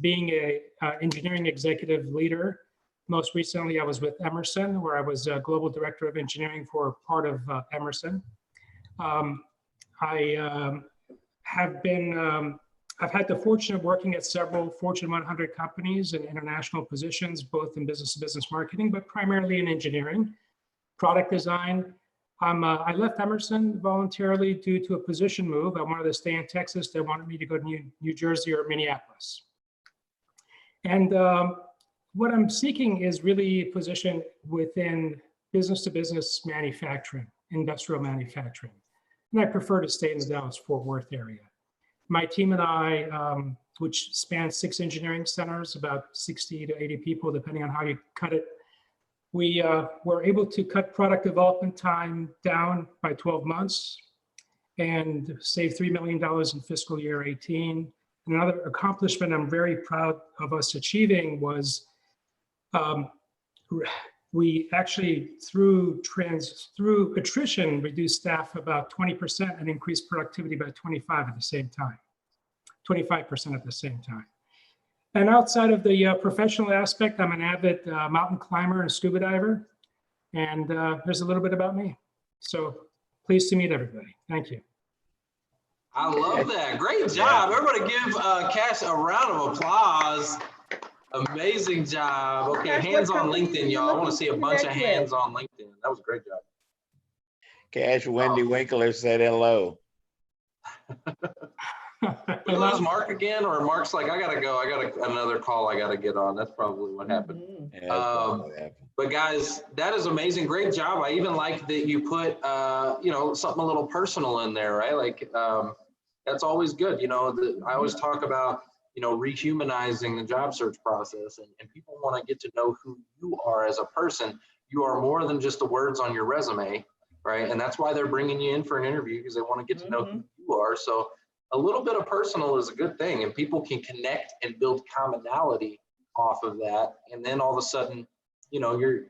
being a engineering executive leader, most recently I was with Emerson, where I was global director of engineering for part of Emerson. I have been, I've had the fortune of working at several Fortune 100 companies in international positions, both in business-to-business marketing, but primarily in engineering, product design. I left Emerson voluntarily due to a position move. I wanted to stay in Texas. They wanted me to go to New Jersey or Minneapolis. And what I'm seeking is really a position within business-to-business manufacturing, industrial manufacturing. And I prefer to stay in the Dallas-Fort Worth area. My team and I, which spans 6 engineering centers, about 60 to 80 people, depending on how you cut it, we were able to cut product development time down by 12 months and save $3 million in fiscal year 18. And another accomplishment I'm very proud of us achieving was we actually, through attrition, reduced staff about 20% and increased productivity by 25% at the same time. And outside of the professional aspect, I'm an avid mountain climber and scuba diver. And there's a little bit about me. So pleased to meet everybody. Thank you. I love that. Great job. Everybody give Cash a round of applause. Amazing job. Okay, Cash, hands what on company LinkedIn, do you y'all. I want looking to see a to bunch of connect with? hands on LinkedIn. That was a great job. Cash Wendy Winkler said hello. We lose Mark again, or Mark's like, I gotta go. I got another call I gotta get on. That's probably what happened. Mhm. Yeah, that's probably what happened. But guys, that is amazing. Great job. I even like that you put, something a little personal in there, right? Like, that's always good. I always talk about, rehumanizing the job search process, and people want to get to know who you are as a person. You are more than just the words on your resume, right? And that's why they're bringing you in for an interview, because they want to get to know who you are. So a little bit of personal is a good thing, and people can connect and build commonality off of that. And then all of a sudden, you're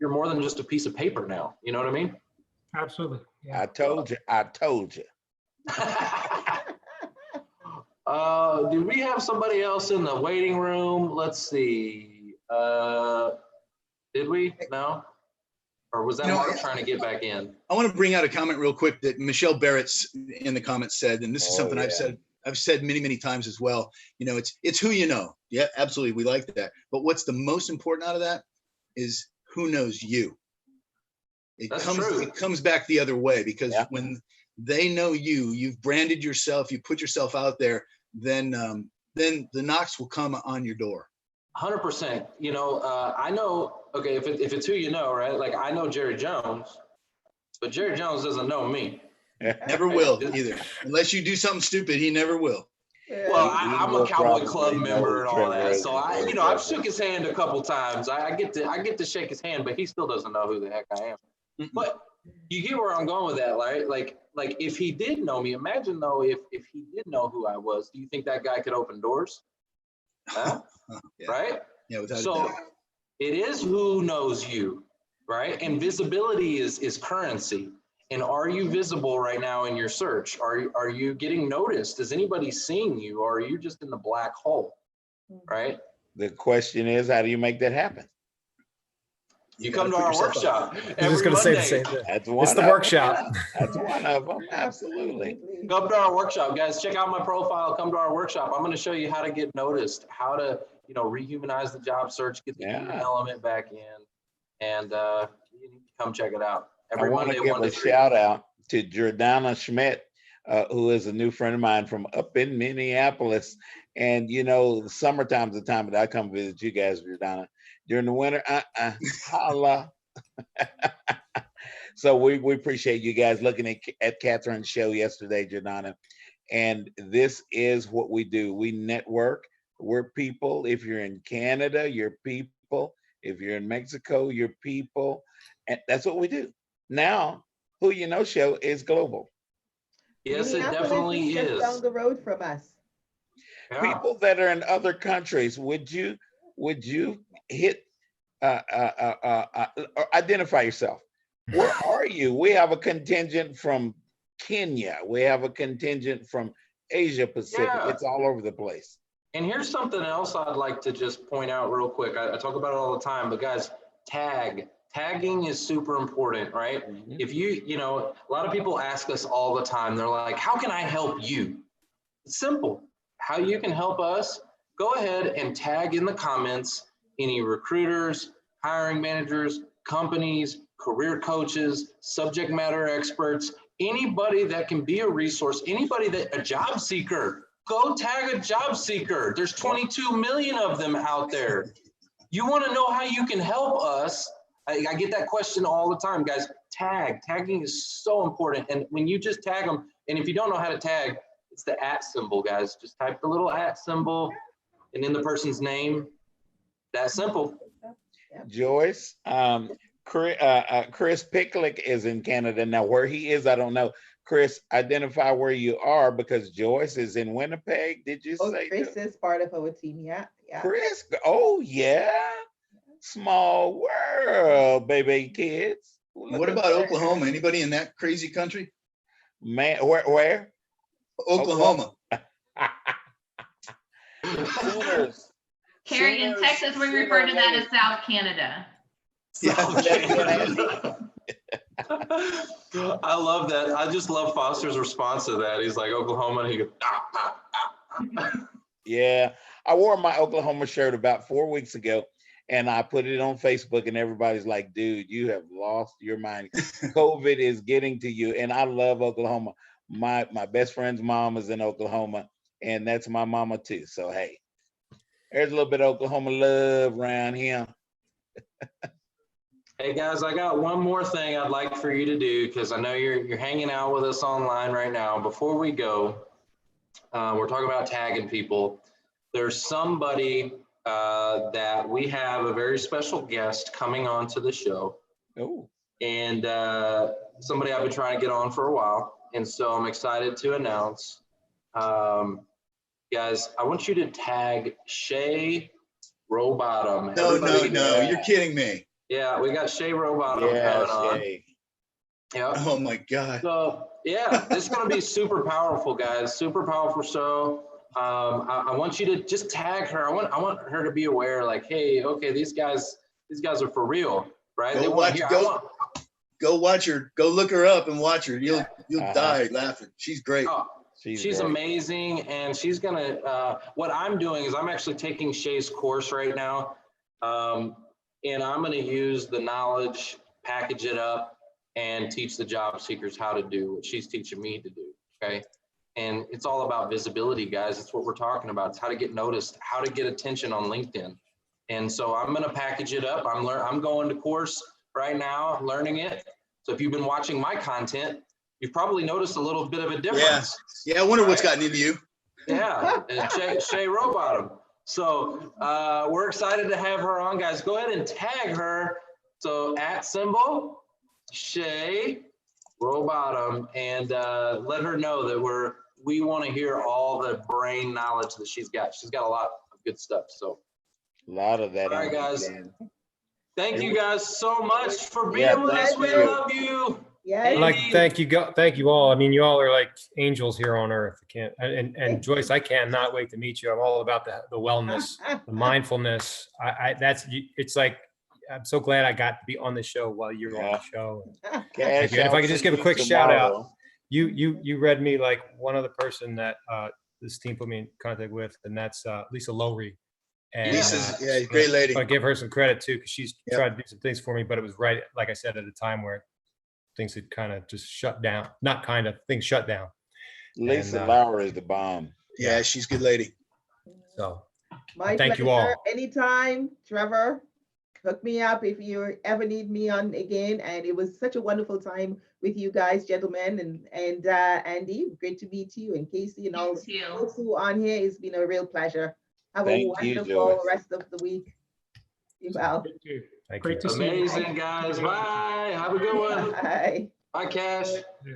more than just a piece of paper now. You know what I mean? Absolutely. Yeah. I told you. Do we have somebody else in the waiting room? Let's see. Did we? No? Or was that Mark trying to get back in? I want to bring out a comment real quick that Michelle Barrett's in the comments said, and this is something I've said many, many times as well. It's who you know. Yeah, absolutely. We like that. But what's the most important out of that is who knows you. It comes back the other way, because when they know you've branded yourself, you put yourself out there, then the knocks will come on your door. 100%. I know, okay, if it's who you know, right? Like, I know Jerry Jones, but Jerry Jones doesn't know me. Never will either. Unless you do something stupid, he never will. Well, Right. I'm a will Cowboy Club probably know member who and all Trevor that, is so and where I've Trevor shook his hand a couple times. I get to shake his hand, but he still doesn't know who the heck I am. But you get where I'm going with that, right? Like if he did know me, imagine though, if he did know who I was, do you think that guy could open doors? Huh? Yeah. Right? Yeah, without a So doubt. it is who knows you, right? And visibility is currency. And are you visible right now in your search? Are you getting noticed? Is anybody seeing you? Or are you just in the black hole, right? The question is, how do you make that happen? You gotta come to put our yourself out workshop I was just every going to say the Monday. same thing. That's one. It's the of 'em. workshop. Yeah, that's one of them. Absolutely. Come to our workshop, guys. Check out my profile. Come to our workshop. I'm going to show you how to get noticed, how to, rehumanize the job search, get the human element back in, and you need to come check it out. Every I want Monday, to give 1 to a 3. shout out to Jordana Schmidt, who is a new friend of mine from up in Minneapolis. And summertime's the time that I come visit you guys, Jordana. During the winter, holla. So we appreciate you guys looking at Catherine's show yesterday, Jordana. And this is what we do. We network. We're people. If you're in Canada, you're people. If you're in Mexico, you're people. And that's what we do. Now, Who You Know show is global. Yes, it Minneapolis definitely just is. down the road from us. Yeah. People that are in other countries, would you hit identify yourself? Where are you? We have a contingent from Kenya. We have a contingent from Asia Pacific. Yeah. It's all over the place. And here's something else I'd like to just point out real quick. I talk about it all the time, but guys, tagging is super important, right? Mhm. If a lot of people ask us all the time, they're like, how can I help you? It's simple. How you can help us, go ahead and tag in the comments any recruiters, hiring managers, companies, career coaches, subject matter experts, anybody that can be a resource, a job seeker. Go tag a job seeker. There's 22 million of them out there. You want to know how you can help us? I get that question all the time, guys. Tagging is so important. And when you just tag them, and if you don't know how to tag, it's the @ symbol, guys. Just type the little @ symbol and then the person's name. That simple. Joyce, Chris Picklick is in Canada. Now, where he is, I don't know. Chris, identify where you are, because Joyce is in Winnipeg. Did you say? Chris is part of our team. Yeah. Chris, oh yeah. Small world, baby kids. What about Oklahoma? Anybody in that crazy country? Man, where? Oklahoma. Sooners. Cary, in Texas, we refer to that as South Canada. I love that. I just love Foster's response to that. He's like, Oklahoma, and he goes, Yeah, I wore my Oklahoma shirt about 4 weeks ago, and I put it on Facebook, and everybody's like, dude, you have lost your mind. COVID is getting to you. And I love Oklahoma. My best friend's mom is in Oklahoma, and that's my mama too. So, hey, there's a little bit of Oklahoma love around here. Hey guys, I got one more thing I'd like for you to do, because I know you're hanging out with us online right now. Before we go, we're talking about tagging people. There's somebody that we have a very special guest coming on to the show. Oh. And somebody I've been trying to get on for a while. And so I'm excited to announce, guys, I want you to tag Shay Rowbottom. No, you're kidding me. Yeah, we got Shay Rowbottom coming on. Yeah. Oh my God. So yeah, this is going to be super powerful, guys. Super powerful show. I want you to just tag her. I want her to be aware, like, hey, okay, these guys are for real, right? Go watch her. Go look her up and watch her. You'll die laughing. She's great. Oh, she's amazing, and she's gonna. What I'm doing is I'm actually taking Shay's course right now, and I'm gonna use the knowledge, package it up, and teach the job seekers how to do what she's teaching me to do. Okay. And it's all about visibility, guys. That's what we're talking about. It's how to get noticed, how to get attention on LinkedIn. And so I'm going to package it up. I'm going to course right now, learning it. So if you've been watching my content, you've probably noticed a little bit of a difference. Yeah. I wonder what's gotten into you. Yeah, and Shay Rowbottom. So we're excited to have her on, guys. Go ahead and tag her. So @ Shay Rowbottom, and let her know that we want to hear all the brain knowledge that she's got. She's got a lot of good stuff. So A lot of that. all right, guys. Dan. Thank you guys so much for being with us. We love you. Yes. I'd like to thank you all. I mean, you all are like angels here on earth. And Joyce, I cannot wait to meet you. I'm all about the wellness, the mindfulness. It's like, I'm so glad I got to be on the show while you're on the show. Cash And if I could just give a quick shout out, tomorrow. you read me like one other person that this team put me in contact with, and that's Lisa Lowry. And Lisa's great lady. I give her some credit too, because she's Yep. tried to do some things for me, but it was right, like I said, at a time where things had kind of just shut down. Not kind of, things shut down. Lisa And, Lauer is the bomb. Yeah, she's a good lady. So My thank you pleasure. all. Anytime, Trevor, hook me up if you ever need me on again. And it was such a wonderful time with you guys, gentlemen, and Andy. Great to meet you, and Casey, and all You too. folks who are on here. It's been a real pleasure. Have Thank a you, wonderful Joyce. rest of the week. Be well. Thank Great you. to see you. Amazing, guys. Bye. Have a good one. Bye. Bye, Cash. Yeah.